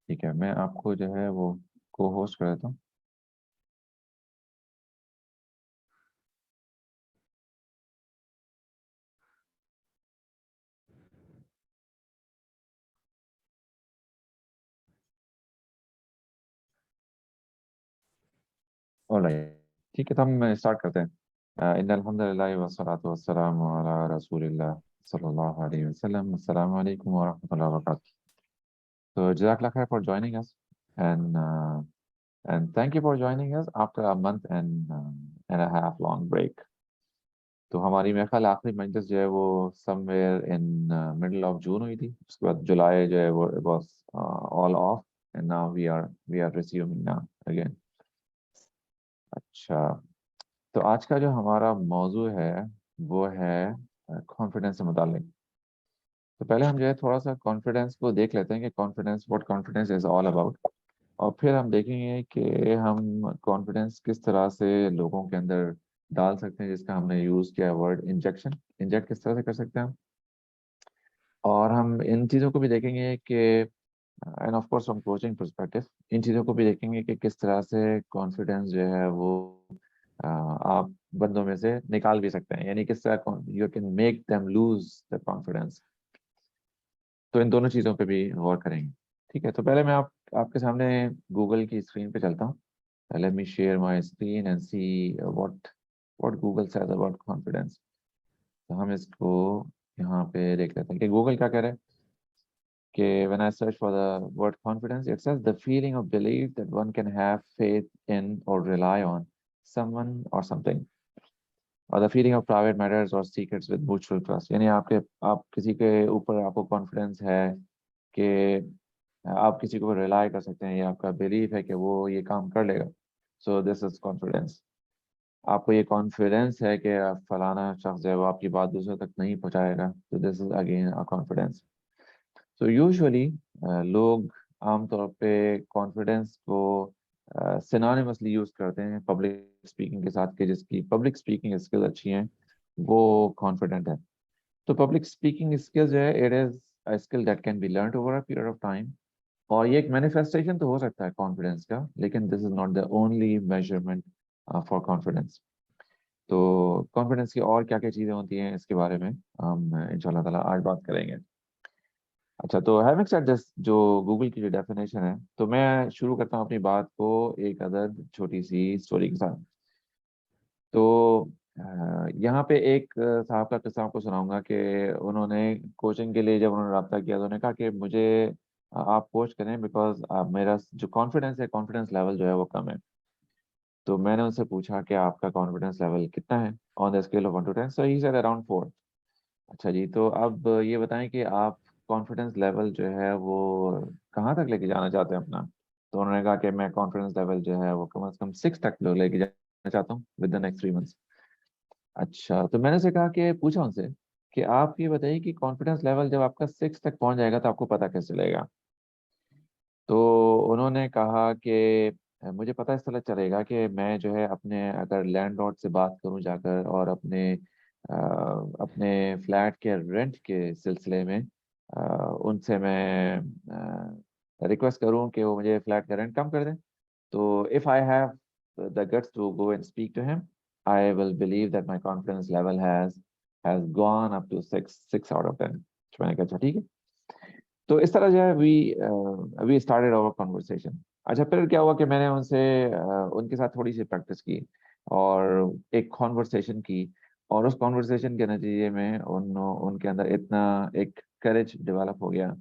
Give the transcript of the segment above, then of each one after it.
ठीक है, मैं आपको जो है वो को होस्ट कर देता हूँ। ऑलराइट, ठीक है, तो हम स्टार्ट करते हैं। इन्नल हम्दुलिल्लाहि वस्सलातु वस्सलामु अला रसूलिल्लाह सल्लल्लाहु अलैहि वसल्लम। अस्सलामु अलैकुम व रहमतुल्लाहि व बरकातहू। तो जज़ाकल्लाह खैर for joining us and and thank you for joining us after a month and a half long break. तो हमारी मेरे ख्याल आखिरी मजलिस जो है वो somewhere in middle of June हुई थी। उसके बाद जुलाई जो है वो was all off and now we are resuming now again. अच्छा, तो आज का जो हमारा मौजू है वो है कॉन्फिडेंस से मुतालिक। तो पहले हम जो है थोड़ा सा कॉन्फिडेंस को देख लेते हैं कि confidence what confidence is all about. और फिर हम देखेंगे कि हम कॉन्फिडेंस किस तरह से लोगों के अंदर डाल सकते हैं, जिसका हमने यूज़ किया वर्ड इंजेक्शन। इंजेक्ट किस तरह से कर सकते हैं हम। और हम इन चीज़ों को भी देखेंगे कि end of course from coaching perspective in चीज़ों को भी देखेंगे कि किस तरह से कॉन्फिडेंस जो है वो आप बंदों में से निकाल भी सकते हैं, यानी किस तरह you can make them lose the confidence. तो इन दोनों चीज़ों पे भी गौर करेंगे। ठीक है, तो पहले मैं आपके सामने गूगल की स्क्रीन पे चलता हूँ। Let me share my screen and see what what Google says about confidence. तो हम इसको यहाँ पे देख लेते हैं कि गूगल क्या कह रहा है। कि when I search for the word confidence, it says the feeling of belief that one can have faith in or rely on someone or something, or the feeling of private matters or secrets with mutual trust। यानी आप किसी के ऊपर आपको confidence है कि आप किसी को रिलाई कर सकते हैं, या आपका बिलीफ है कि वो ये काम कर लेगा। So this is confidence. आपको ये कॉन्फिडेंस है कि फलाना शख्स है वो आपकी बात दूसरों तक नहीं पहुंचाएगा, तो this is again a confidence. तो यूजुअली लोग आमतौर पे कॉन्फिडेंस को सिनोनिमसली यूज करते हैं पब्लिक स्पीकिंग के साथ, कि जिसकी पब्लिक स्पीकिंग स्किल्स अच्छी हैं वो कॉन्फिडेंट है। तो पब्लिक स्पीकिंग स्किल्स जो है it is a skill that can be learned over a period of time. और ये एक मैनिफेस्टेशन तो हो सकता है कॉन्फिडेंस का, लेकिन this is not the only measurement for confidence. तो कॉन्फिडेंस की और क्या क्या चीज़ें होती हैं इसके बारे में हम इंशाल्लाह ताला आज बात करेंगे। अच्छा, तो हैविंग सेड दिस, जो गूगल की जो डेफिनेशन है, तो मैं शुरू करता हूँ अपनी बात को एक अदर छोटी सी स्टोरी के साथ। तो यहाँ पे एक साहब का किस्सा आपको सुनाऊंगा कि उन्होंने कोचिंग के लिए जब उन्होंने रब्ता किया तो उन्होंने कहा कि मुझे आप कोच करें, बिकॉज मेरा जो कॉन्फिडेंस है, कॉन्फिडेंस लेवल जो है वो कम है। तो मैंने उनसे पूछा कि आपका कॉन्फिडेंस लेवल कितना है on the scale of 1 to 10। So he said around 4। अच्छा जी, तो अब ये बताएं कि आप कॉन्फिडेंस लेवल जो है वो कहाँ तक लेके जाना चाहते हैं अपना। तो उन्होंने कहा कि मैं कॉन्फिडेंस लेवल जो है वो कम से कम 6 तक लेके जाना चाहता हूँ विद द नेक्स्ट 3 मंथ्स। अच्छा, तो मैंने उनसे कहा कि पूछा उनसे कि आप ये बताइए कि कॉन्फिडेंस लेवल जब आपका 6 तक पहुंच जाएगा तो आपको पता कैसे चलेगा। तो उन्होंने कहा कि मुझे पता इस तरह चलेगा कि मैं जो है अपने अगर लैंडलॉर्ड से बात करूं जाकर, और अपने फ्लैट के रेंट के सिलसिले में उनसे मैं रिक्वेस्ट करूं कि वो मुझे फ्लैट का रेंट कम कर दें। तो if I have the guts to go and speak to him, I will believe that my confidence level has gone up to 6 out of 10। तो मैंने कहा अच्छा ठीक है। तो इस तरह जो है वी स्टार्टेड आवर कॉन्वर्सेशन। अच्छा, फिर क्या हुआ कि मैंने उनके साथ थोड़ी सी प्रैक्टिस की और एक कॉन्वर्सेशन की। और उस कॉन्वर्सेशन के नतीजे में उनके अंदर इतना एक करेज डेवलप हो गया,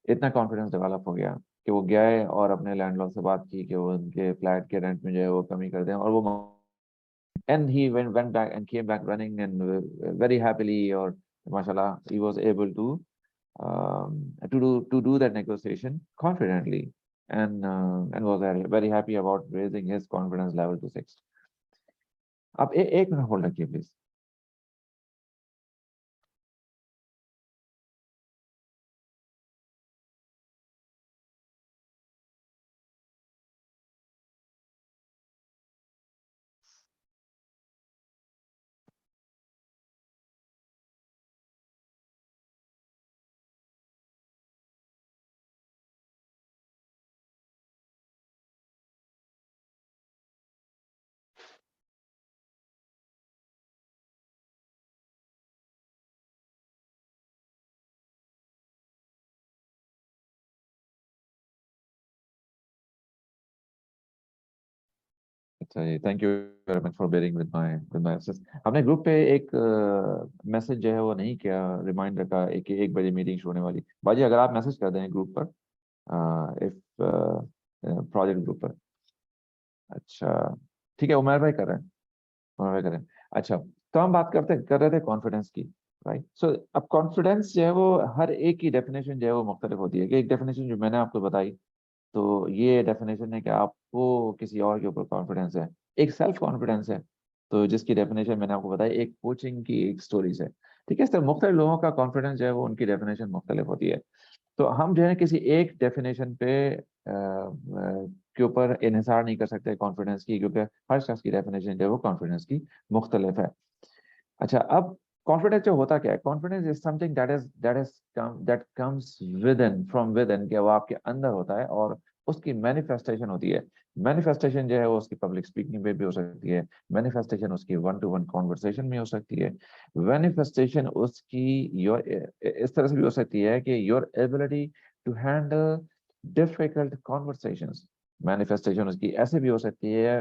इतना कॉन्फिडेंस डेवलप हो गया कि वो गए और अपने लैंडलॉर्ड से बात की कि वो उनके फ्लैट के रेंट में जो है वो कमी कर दें। और वो and he went back and came back running and very happily, or mashallah, he was able to do that negotiation confidently, and was very happy about raising his confidence level to 6। अब एक minute hold रखिए please. अच्छा जी, thank you very much for bearing with my absence. हमने group पे एक message जो है वो नहीं किया, रिमाइंडर का, 1 बजे मीटिंग शुरू होने वाली। बाजी अगर आप मैसेज कर दें ग्रुप पर, इफ प्रोजेक्ट ग्रुप पर। अच्छा ठीक है, उमर भाई कर रहे हैं, उमर भाई कर रहे हैं। अच्छा, तो हम बात कर रहे थे कॉन्फिडेंस की, राइट। सो अब कॉन्फिडेंस जो है वो हर एक की डेफिनेशन जो है वो मुख्तलिफ होती है। कि एक डेफिनेशन जो मैंने आपको बताई, तो ये डेफिनेशन है कि आपको किसी और के ऊपर कॉन्फिडेंस है। एक सेल्फ कॉन्फिडेंस है, तो जिसकी डेफिनेशन मैंने आपको बताई एक कोचिंग की एक स्टोरी से। ठीक है, इस तरह मुख्तलिफ लोगों का कॉन्फिडेंस जो है वो उनकी डेफिनेशन मुख्तलिफ होती है। तो हम जो है किसी एक डेफिनेशन पे के ऊपर इन्हिसार नहीं कर सकते कॉन्फिडेंस की, क्योंकि हर शख्स की डेफिनेशन जो है वो कॉन्फिडेंस की मुख्तलिफ है। अच्छा, अब कॉन्फिडेंस जो होता क्या है? Confidence is something that comes with in, from with in, कि वो आपके अंदर होता है और उसकी मैनिफेस्टेशन होती है। मैनिफेस्टेशन जो है वो उसकी पब्लिक स्पीकिंग में भी हो सकती है, मैनिफेस्टेशन उसकी वन टू वन कॉन्वर्सेशन में हो सकती है, मैनिफेस्टेशन उसकी योर इस तरह से भी हो सकती है कि your ability to handle difficult conversations. Manifestation उसकी ऐसे भी हो सकती है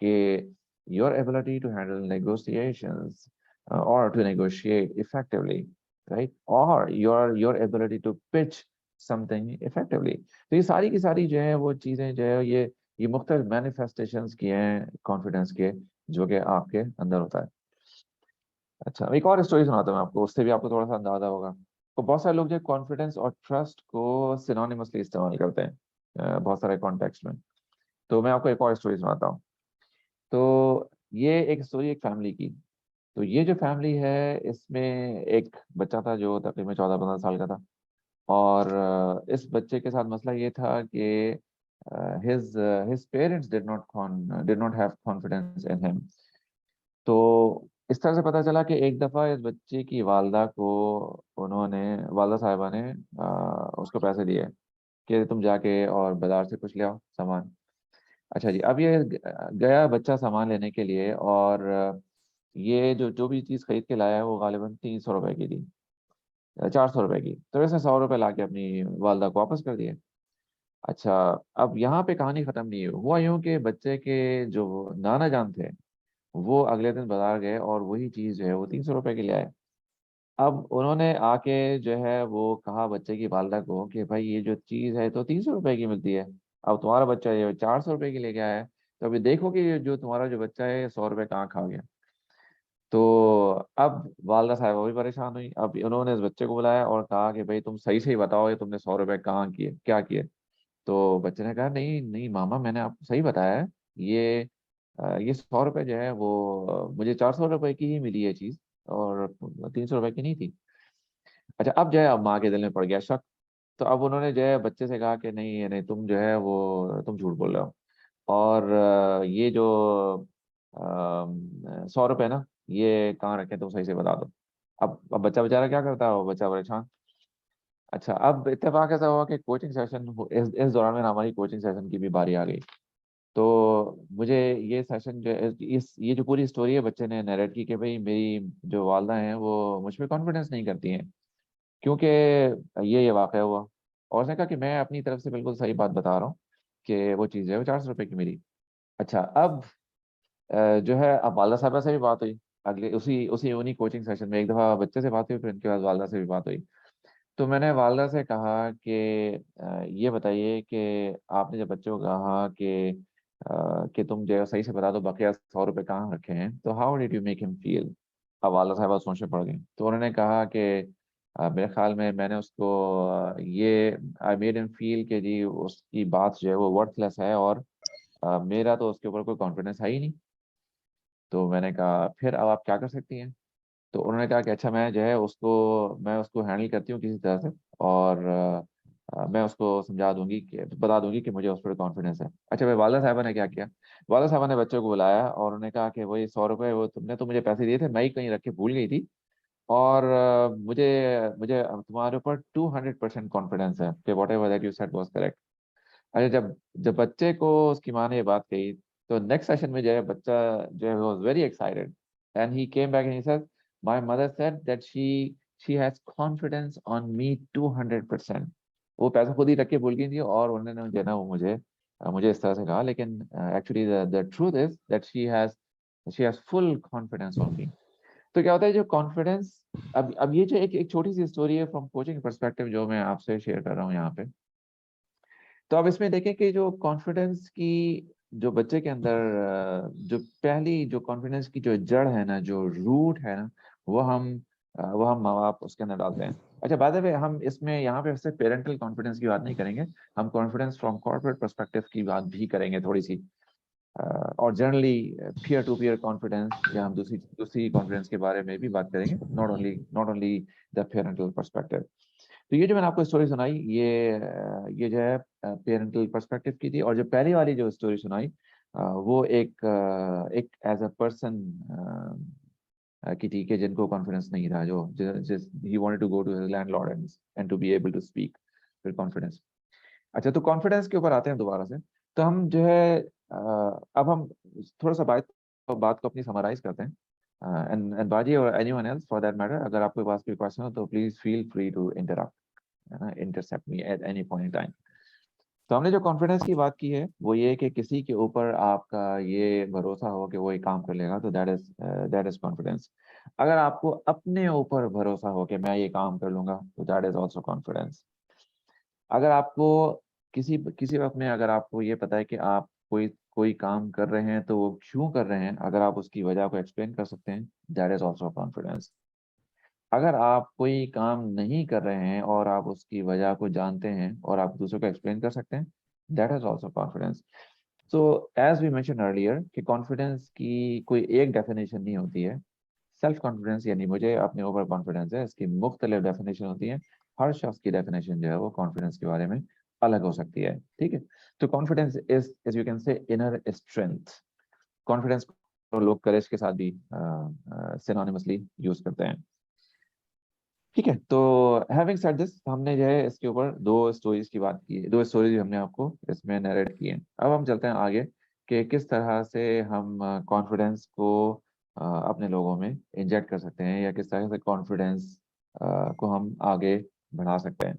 कि your ability to handle negotiations, or to negotiate effectively, right? Or your ability to pitch something effectively. तो ये सारी की सारी जो है वो चीजें जो है ये मुख्तलिफ मैनिफेस्टेशंस की हैं कॉन्फिडेंस के, जो कि आपके अंदर होता है। अच्छा, एक और स्टोरी सुनाता हूँ मैं आपको, उससे भी आपको थोड़ा सा अंदाजा होगा। तो बहुत सारे लोग जो कॉन्फिडेंस और ट्रस्ट को सिनोनिमसली इस्तेमाल करते हैं बहुत सारे कॉन्टेक्स्ट में। तो मैं आपको एक और स्टोरी सुनाता हूँ। तो ये एक स्टोरी एक फैमिली की। तो ये जो फैमिली है इसमें एक बच्चा था जो तकरीबन 14-15 साल का था। और इस बच्चे के साथ मसला ये था कि his his parents did not have confidence in him. तो इस तरह से पता चला कि एक दफ़ा इस बच्चे की वालदा को उन्होंने वालदा साहिबा ने उसको पैसे दिए कि तुम जाके और बाजार से कुछ ले आओ सामान। अच्छा जी, अब ये गया बच्चा सामान लेने के लिए, और ये जो जो भी चीज़ खरीद के लाया है वो गालिबन 300 रुपए की थी, 400 रुपए की। तो इसने 100 रुपए ला के अपनी वालदा को वापस कर दिए। अच्छा, अब यहाँ पे कहानी खत्म नहीं हुआ यूं कि बच्चे के जो नाना जान थे वो अगले दिन बाजार गए और वही चीज़ जो है वो 300 रुपए की ले आए। अब उन्होंने आके जो है वो कहा बच्चे की वालदा को कि भाई ये जो चीज़ है तो 300 रुपए की मिलती है, अब तुम्हारा बच्चा ये 400 रुपए की लेके आया है, तो अभी देखो कि ये जो तुम्हारा जो बच्चा है 100 रुपए कहाँ खा गया। तो अब वालदा साहब भी परेशान हुई। अब उन्होंने इस बच्चे को बुलाया और कहा कि भाई तुम सही सही बताओ, ये तुमने 100 रुपए कहाँ किए, क्या किए। तो बच्चे ने कहा नहीं नहीं मामा, मैंने आपको सही बताया है। ये 100 रुपए जो है वो मुझे 400 रुपए की ही मिली है चीज़, और 300 रुपए की नहीं थी। अच्छा, अब जो है अब माँ के दिल में पड़ गया शक। तो अब उन्होंने जो है बच्चे से कहा कि नहीं ये नहीं, तुम जो है वो तुम झूठ बोल रहे हो। और ये जो 100 रुपए ना, ये कहाँ रखे तुम सही से बता दो। अब बच्चा बेचारा क्या करता है, वो बच्चा परेशान। अच्छा, अब इत्तेफाक ऐसा हुआ कि कोचिंग सेशन इस दौरान में हमारी कोचिंग सेशन की भी बारी आ गई। तो मुझे ये सेशन जो इस ये जो पूरी स्टोरी है बच्चे ने नरेट की कि भाई मेरी जो वालदा हैं वो मुझ पर कॉन्फिडेंस नहीं करती हैं, क्योंकि ये वाक़या हुआ। और उसने कहा कि मैं अपनी तरफ से बिल्कुल सही बात बता रहा हूँ कि वो चीज़ है वो 400 रुपए की मिली। अच्छा, अब जो है अब वालदा साहबा से भी बात हुई। अगले उसी उसी उन्हीं कोचिंग सेशन में एक दफ़ा बच्चे से बात हुई, फिर उनके बाद वालदा से भी बात हुई। तो मैंने वालदा से कहा कि ये बताइए कि आपने जब बच्चों को कहा कि तुम जो है सही से बता दो बकिया 100 रुपए कहाँ रखे हैं, तो how did you make him feel. अब वालदा साहब सोचने पड़ गई। तो उन्होंने कहा कि मेरे ख्याल में मैंने उसको ये आई मेड हिम फील कि जी उसकी बात जो है वो वर्थलेस है, और मेरा तो उसके ऊपर कोई कॉन्फिडेंस है ही नहीं। तो मैंने कहा फिर अब आप क्या कर सकती हैं। तो उन्होंने कहा कि अच्छा मैं उसको हैंडल करती हूँ किसी तरह से, और मैं उसको समझा दूंगी कि बता दूंगी कि मुझे उस पर कॉन्फिडेंस है। अच्छा, भाई वाला साहबा ने क्या किया, वाला साहबा ने बच्चे को बुलाया और उन्होंने कहा कि वही 100 रुपए वो तुमने तो मुझे पैसे दिए थे, मैं ही कहीं रख के भूल गई थी, और मुझे मुझे तुम्हारे ऊपर 200% कॉन्फिडेंस है कि what ever that you said was correct. अच्छा, जब जब बच्चे को उसकी माँ ने ये बात कही, तो नेक्स्ट सेशन में जो है बच्चा जो है was very excited, and he came back and he said my mother said that she has confidence on me 200%। वो पैसा खुद ही रख के भूल गई थी और उन्होंने जो है ना वो मुझे मुझे इस तरह से कहा, लेकिन actually the truth is that she has full confidence on me. तो क्या होता है जो कॉन्फिडेंस, अब ये जो एक छोटी सी स्टोरी है फ्रॉम कोचिंग पर्सपेक्टिव जो मैं आपसे शेयर कर रहा हूँ यहाँ पे। तो अब इसमें देखें कि जो कॉन्फिडेंस की, जो बच्चे के अंदर जो पहली जो कॉन्फिडेंस की जो जड़ है ना, जो रूट है ना, वो हम माँ बाप उसके अंदर डालते हैं। अच्छा, बाय द वे हम इसमें यहाँ पे सिर्फ पेरेंटल कॉन्फिडेंस की बात नहीं करेंगे, हम कॉन्फिडेंस फ्रॉम कॉर्पोरेट पर्सपेक्टिव की बात भी करेंगे थोड़ी सी। और generally peer to peer confidence या हम दूसरी दूसरी कॉन्फिडेंस के बारे में भी बात करेंगे, not only the parental perspective. तो ये जो मैंने आपको स्टोरी सुनाई, ये जो है पेरेंटल पर्सपेक्टिव की थी। और जो पहली वाली जो स्टोरी सुनाई वो एक एज अ पर्सन की थी कि जिनको कॉन्फिडेंस नहीं था, जो जिस he wanted to go to his landlord and to be able to speak with confidence. अच्छा, तो कॉन्फिडेंस के ऊपर आते हैं दोबारा से। तो हम जो है अब हम थोड़ा सा बात को अपनी समराइज करते हैं। एंड बाजी और anyone else for that matter, अगर आपके पास कोई क्वेश्चन हो तो please feel free to intercept me at any point in time. तो हमने जो कॉन्फिडेंस की बात की है वो ये कि किसी के ऊपर आपका ये भरोसा हो कि वो ये काम कर लेगा, तो दैट इज कॉन्फिडेंस। अगर आपको अपने ऊपर भरोसा हो कि मैं ये काम कर लूंगा, तो दैट इज ऑल्सो कॉन्फिडेंस। अगर आपको किसी किसी वक्त में अगर आपको ये पता है कि आप कोई कोई काम कर रहे हैं तो वो क्यों कर रहे हैं, अगर आप उसकी वजह को एक्सप्लेन कर सकते हैं, दैट इज ऑल्सो कॉन्फिडेंस। अगर आप कोई काम नहीं कर रहे हैं और आप उसकी वजह को जानते हैं और आप दूसरों को एक्सप्लेन कर सकते हैं, that is also confidence. So as we mention earlier कि कॉन्फिडेंस की कोई एक डेफिनेशन नहीं होती है। सेल्फ कॉन्फिडेंस यानी मुझे अपने ऊपर कॉन्फिडेंस है, इसकी मुख्तलिफ डेफिनेशन होती है। हर शख्स की डेफिनेशन जो है वो कॉन्फिडेंस के बारे में अलग हो सकती है, ठीक है। तो confidence is you can say inner strength. Confidence को लोग करेज के साथ भी सिनोनिमसली यूज करते हैं, ठीक है। तो हैविंग सेड दिस, हमने जो है इसके ऊपर दो स्टोरीज की बात की है, दो स्टोरीज हमने आपको इसमें नरेट की है। अब हम चलते हैं आगे कि किस तरह से हम कॉन्फिडेंस को अपने लोगों में इंजेक्ट कर सकते हैं, या किस तरह से कॉन्फिडेंस को हम आगे बढ़ा सकते हैं।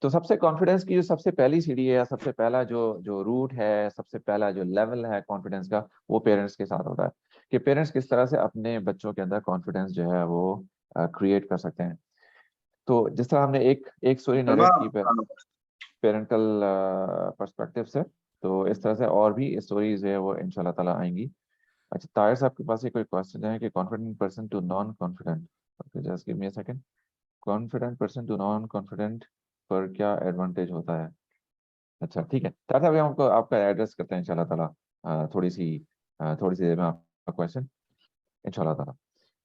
तो सबसे कॉन्फिडेंस की जो सबसे पहली सीढ़ी है, या सबसे पहला जो जो रूट है, सबसे पहला जो लेवल है कॉन्फिडेंस का, वो पेरेंट्स के साथ होता है। कि पेरेंट्स किस तरह से अपने बच्चों के अंदर कॉन्फिडेंस जो है वो क्रिएट कर सकते हैं। तो जिस तरह हमने एक एक स्टोरी नरेट की पेरेंटल पर्सपेक्टिव से, तो इस तरह से और भी स्टोरीज है वो इंशाल्लाह ताला आएंगी। अच्छा, ताहिर साहब के पास ये कोई क्वेश्चन है कि confident person to non confident, okay just give me a second. Confident person to non confident पर क्या एडवांटेज होता है? अच्छा ठीक है, ताहिर साहब हम आपको आपका एड्रेस करते हैं इंशाल्लाह ताला थोड़ी सी देर में आपका क्वेश्चन इंशाल्लाह ताला।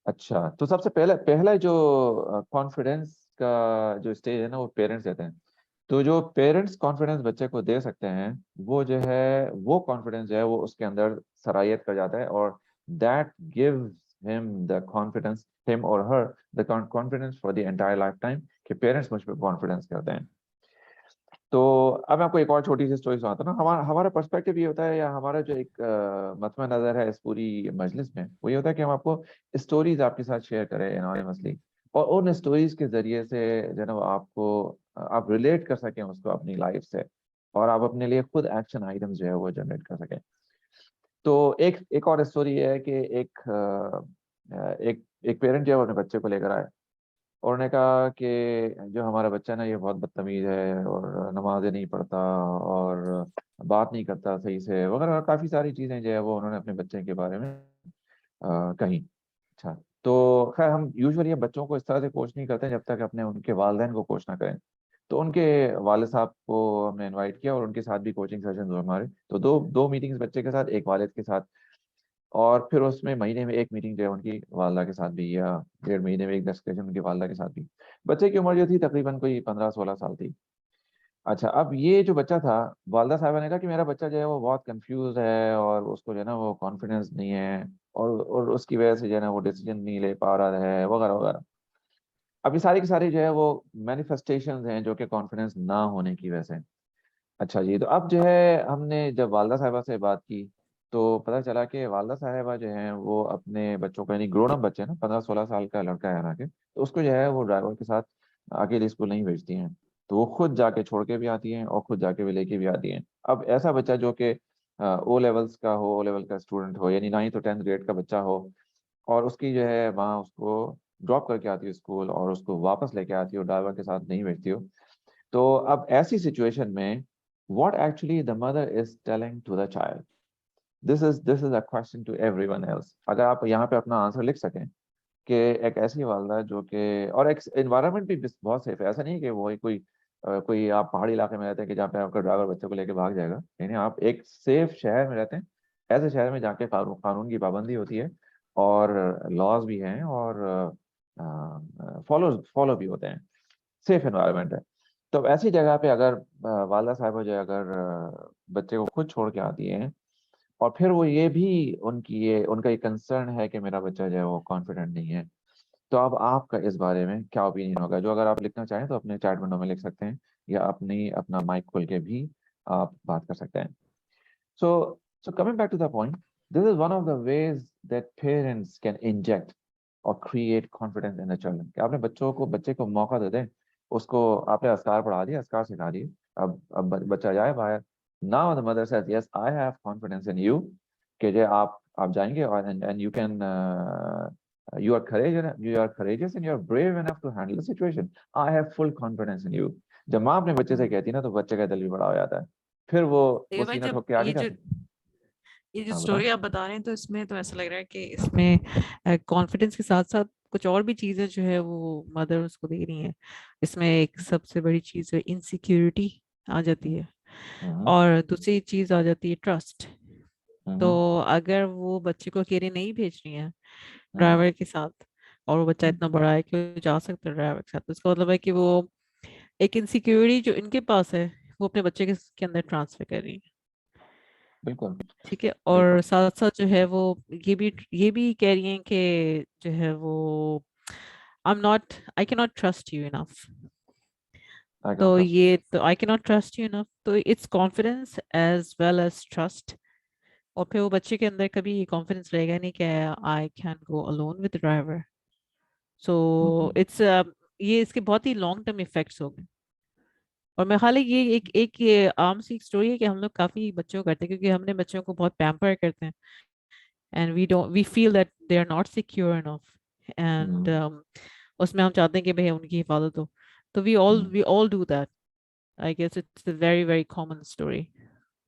अच्छा, तो सबसे पहले पहला जो कॉन्फिडेंस का जो स्टेज है ना, वो पेरेंट्स देते हैं। तो जो पेरेंट्स कॉन्फिडेंस बच्चे को दे सकते हैं, वो जो है वो कॉन्फिडेंस जो है वो उसके अंदर सरायत कर जाता है, और that gives him the confidence, him or her the confidence for the entire life time, कि पेरेंट्स मुझ पर कॉन्फिडेंस करते हैं। तो अब मैं आपको एक और छोटी सी स्टोरी सुनाता हूँ ना। हमारा हमारा पर्सपेक्टिव ये होता है, या हमारा जो एक मतवा नजर है इस पूरी मजलिस में, वो ये होता है कि हम आपको स्टोरीज आपके साथ शेयर करें एनोनिमसली, और उन स्टोरीज के जरिए से जो है ना वो आपको आप रिलेट कर सकें उसको अपनी लाइफ से, और आप अपने लिए खुद एक्शन आइटम्स जो है वो जनरेट कर सकें। तो एक एक और स्टोरी है कि एक एक पेरेंट जो है वो अपने बच्चे को लेकर आए, और उन्होंने कहा कि जो हमारा बच्चा ना ये बहुत बदतमीज है, और नमाजें नहीं पढ़ता, और बात नहीं करता सही से, वगैरह काफ़ी सारी चीज़ें जो है वो उन्होंने अपने बच्चे के बारे में कही। अच्छा, तो खैर हम यूजुअली बच्चों को इस तरह से कोच नहीं करते जब तक अपने उनके वालिदैन को कोच ना करें। तो उनके वालिद साहब को हमने इनवाइट किया, और उनके साथ भी कोचिंग सेशन हुए हमारे। तो दो दो मीटिंग्स बच्चे के साथ, एक वालिद के साथ, और फिर उसमें महीने में एक मीटिंग जो है उनकी वालदा के साथ भी, या 1.5 महीने में एक डिस्कशन उनकी वालदा के साथ भी। बच्चे की उम्र जो थी तकरीबन कोई 15-16 साल थी। अच्छा, अब ये जो बच्चा था, वालदा साहबा ने कहा कि मेरा बच्चा जो है वो बहुत कंफ्यूज है, और उसको जो है ना वो कॉन्फिडेंस नहीं है, और उसकी वजह से जो है ना वो डिसीजन नहीं ले पा रहा है, वगैरह वगैरह। अब ये सारी की सारी जो है वो मैनिफेस्टेशंस हैं जो कि कॉन्फिडेंस ना होने की वजह से। अच्छा जी, तो अब जो है हमने जब वालदा साहिबा से बात की, तो पता चला कि वालदा साहिबा जो हैं वो अपने बच्चों को, यानी ग्रोन अप बच्चे ना, 15-16 साल का लड़का है हालांकि, तो उसको जो है वो ड्राइवर के साथ अकेले स्कूल नहीं भेजती हैं। तो वो खुद जाके छोड़ के भी आती हैं और खुद जाके भी लेके भी आती हैं। अब ऐसा बच्चा जो कि ओ लेवल्स का हो, ओ लेवल का स्टूडेंट हो, यानी 9th और 10th ग्रेड का बच्चा हो, और उसकी जो है माँ उसको ड्रॉप करके आती है स्कूल और उसको वापस लेके आती है और ड्राइवर के साथ नहीं बैठती हो, तो अब ऐसी सिचुएशन में what actually the mother is telling to the child, this is a question to everyone else. अगर आप यहाँ पे अपना आंसर लिख सकें कि एक ऐसी वालदा जो कि, और एक एनवायरनमेंट भी बहुत सेफ है, ऐसा नहीं है कि वो कोई कोई आप पहाड़ी इलाके में रहते हैं कि जहाँ पे आपका ड्राइवर बच्चे को लेके भाग जाएगा, यानी आप एक सेफ शहर में रहते हैं, ऐसे शहर में जाके कानून कानून की पाबंदी होती है और लॉज भी हैं और फॉलो फॉलो भी होते हैं, सेफ एनवायरनमेंट है। तो अब ऐसी जगह पे अगर वालदा साहब जो है अगर बच्चे को खुद छोड़ के आती हैं, और फिर वो ये भी ये उनका ये कंसर्न है कि मेरा बच्चा जो है वो कॉन्फिडेंट नहीं है, तो अब आपका इस बारे में क्या ओपिनियन होगा? जो अगर आप लिखना चाहें तो अपने चैट विंडो में लिख सकते हैं, या अपना माइक खोल के भी आप बात कर सकते हैं। So coming back to the point, this is one of the ways that parents can inject or create confidence in the children। कि आपने बच्चे को मौका दे दें, उसको आपने अस्कार पढ़ा दिया, अस्कार सिखा दिए, अब बच्चा जाए बाहर। Now the mother says, yes, I have confidence in you, कि जो आप जाएंगे और and you can you are courageous and you are brave enough to handle the situation। I have full confidence in you। जब माँ अपने बच्चे से कहती है ना, तो बच्चे का दिल भी बड़ा हो जाता है, फिर वो देखिए भाई, सीना जब ठोक के आगे जाते हैं। ये जो हाँ बताएं। स्टोरी आप बता रहे हैं, तो इसमें तो ऐसा लग रहा है कि इसमें कॉन्फिडेंस के साथ साथ कुछ और भी चीजें जो है वो मदर उसको दे रही हैं। इसमें एक सबसे बड़ी चीज है इनसिक्योरिटी आ जाती है, हम्म और दूसरी चीज आ जाती है ट्रस्ट। तो हम्म अगर वो बच्चे को अकेले नहीं भेज रही है हम्म ड्राइवर के साथ, और वो बच्चा हम्म, इतना बड़ा है कि वो जा सकता है ड्राइवर के साथ, तो इसका मतलब है कि वो एक इनसिक्योरिटी जो इनके पास है वो अपने बच्चे के अंदर ट्रांसफर कर रही है। बिल्कुल ठीक है, बिल्कुल। और साथ साथ जो है वो ये भी कह रही हैं कि जो है वो I can not trust you enough. I can तो ट्रस्ट। ये तो I can not trust you enough, तो it's confidence as well as trust. और फिर वो बच्चे के अंदर कभी ये कॉन्फिडेंस रहेगा नहीं कि I can go alone with driver. So it's ये इसके बहुत ही लॉन्ग टर्म इफेक्ट्स हो गए। और मैं हाल ये एक ये आम सी स्टोरी है कि हम लोग काफी बच्चों को करते हैं, क्योंकि हमने बच्चों को बहुत पैम्पर करते हैं, and we feel that they are not secure enough, and उसमें हम चाहते हैं कि भाई उनकी हिफाजत हो। तो we all do that. I guess it's a very very common story.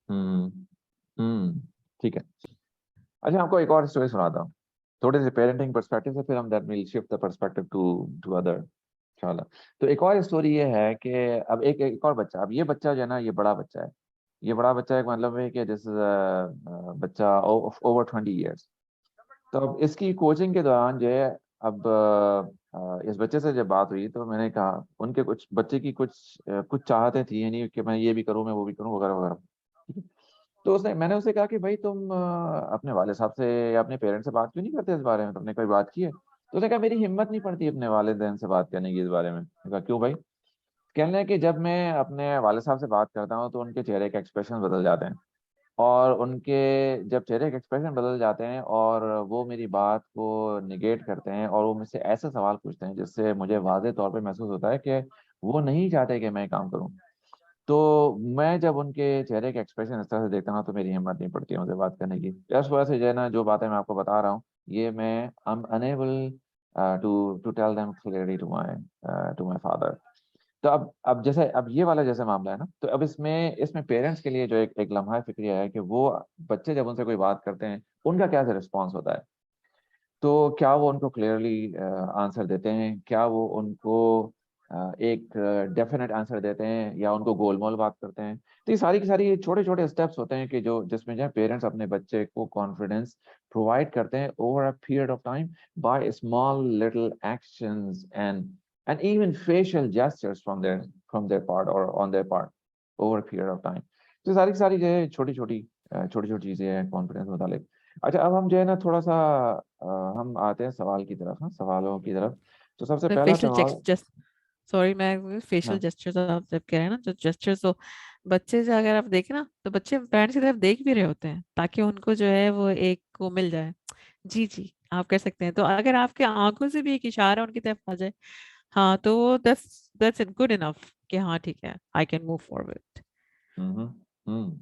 Hmm ठीक है। अच्छा, आपको एक और स्टोरी सुनाता हूँ, थोड़े से पेरेंटिंग पर्सपेक्टिव से, फिर हम that will shift the perspective to to other इंशाल्लाह। तो एक और स्टोरी ये है कि अब एक और बच्चा, अब ये बच्चा जो है ना, ये बड़ा बच्चा है। ये बड़ा बच्चा एक मतलब है कि जैसे बच्चा ओवर 20 ईयर्स। तो अब इसकी कोचिंग के दौरान जो है, अब इस बच्चे से जब बात हुई, तो मैंने कहा उनके कुछ बच्चे की कुछ चाहते थी, यानी कि मैं ये भी करूँ, मैं वो भी करूँ, वगैरह वगैरह। ठीक है। तो मैंने उससे कहा कि भाई तुम अपने वाले साहब से या अपने पेरेंट्स से बात क्यों नहीं करते इस बारे में, तुमने कोई बात की है? तो उसने कहा मेरी हिम्मत नहीं पड़ती अपने वालिदैन से बात करने की इस बारे में। मैंने कहा क्यों भाई? कहने लगे कि जब मैं अपने वाले साहब से बात करता हूँ तो उनके चेहरे के एक्सप्रेशन बदल जाते हैं, और उनके जब चेहरे के एक्सप्रेशन बदल जाते हैं और वो मेरी बात को निगेट करते हैं, और वो मुझसे ऐसे सवाल पूछते हैं जिससे मुझे वाज़ेह तौर पे महसूस होता है कि वो नहीं चाहते कि मैं काम करूं, तो मैं जब उनके चेहरे के एक्सप्रेशन इस तरह से देखता हूं तो मेरी हिम्मत नहीं पड़ती है उनसे बात करने की। इस वजह से जो है ना, जो बातें मैं आपको बता रहा हूँ, ये मैं I am unable to to tell them clearly to my father. तो अब जैसे अब ये वाला जैसे मामला है ना, तो अब इसमें इसमें पेरेंट्स के लिए जो एक लम्हा फिक्रिया है कि वो बच्चे जब उनसे कोई बात करते हैं, उनका क्या रिस्पॉन्स होता है। तो क्या वो उनको क्लियरली आंसर देते हैं, क्या वो उनको एक डेफिनेट आंसर देते हैं, या उनको गोलमोल बात करते हैं? तो ये सारी की सारी छोटे छोटे स्टेप्स होते हैं कि जो जिसमें जो है पेरेंट्स अपने बच्चे को कॉन्फिडेंस प्रोवाइड करते हैं over a period of time by small little actions and even facial gestures from their part or on their part over a period of time. तो सारी की सारी जो है छोटी छोटी चीजें हैं कॉन्फिडेंस मुतालिक। अच्छा, अब हम जो है ना थोड़ा सा हम आते हैं सवाल की तरफ, हाँ, सवालों की तरफ। तो सबसे पहला फेशियल सवाल। सॉरी, मैं फेशियल हाँ। जेस्चर्स आप जब कह रहे हैं ना, जो जेस्चर्स, तो बच्चे से अगर आप देखें ना, तो बच्चे पेरेंट्स की तरफ देख भी रहे होते हैं ताकि उनको जो है वो एक को मिल जाए। जी जी, आप कर सकते हैं। तो अगर आपके आंखों से भी एक इशारा उनकी तरफ आ जाए, हाँ, तो दैट्स दैट्स गुड इनफ। कि हाँ ठीक है, आई कैन मूव फॉरवर्ड। हम्म हम्म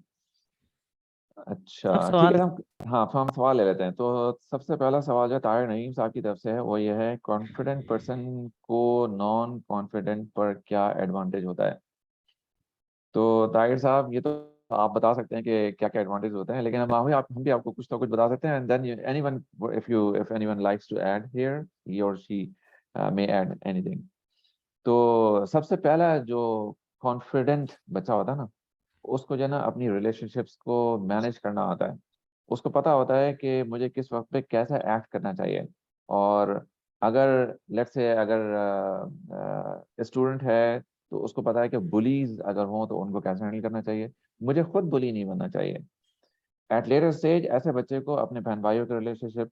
अब अच्छा ठीक सवाल। है हम, हाँ तो हम सवाल ले लेते हैं। तो सबसे पहला सवाल जो ताहिर नईम साहब की तरफ से है वो ये है, कॉन्फिडेंट पर्सन को नॉन कॉन्फिडेंट पर क्या एडवांटेज होता है? तो ताहिर साहब ये तो आप बता सकते हैं कि क्या क्या एडवांटेज होते हैं, लेकिन हम भी आपको कुछ तो कुछ बता सकते हैं, and then anyone, if anyone likes to add here, he or she may add anything. तो सबसे पहला जो कॉन्फिडेंट बच्चा होता है ना, उसको जो है ना अपनी रिलेशनशिप्स को मैनेज करना आता है। उसको पता होता है कि मुझे किस वक्त पे कैसा एक्ट करना चाहिए। और अगर लेट्स से अगर स्टूडेंट है तो उसको पता है कि बुलीज अगर हों तो उनको कैसे हैंडल करना चाहिए। मुझे खुद बुली नहीं बनना चाहिए। एट लेटर स्टेज ऐसे बच्चे को अपने बहन भाइयों के रिलेशनशिप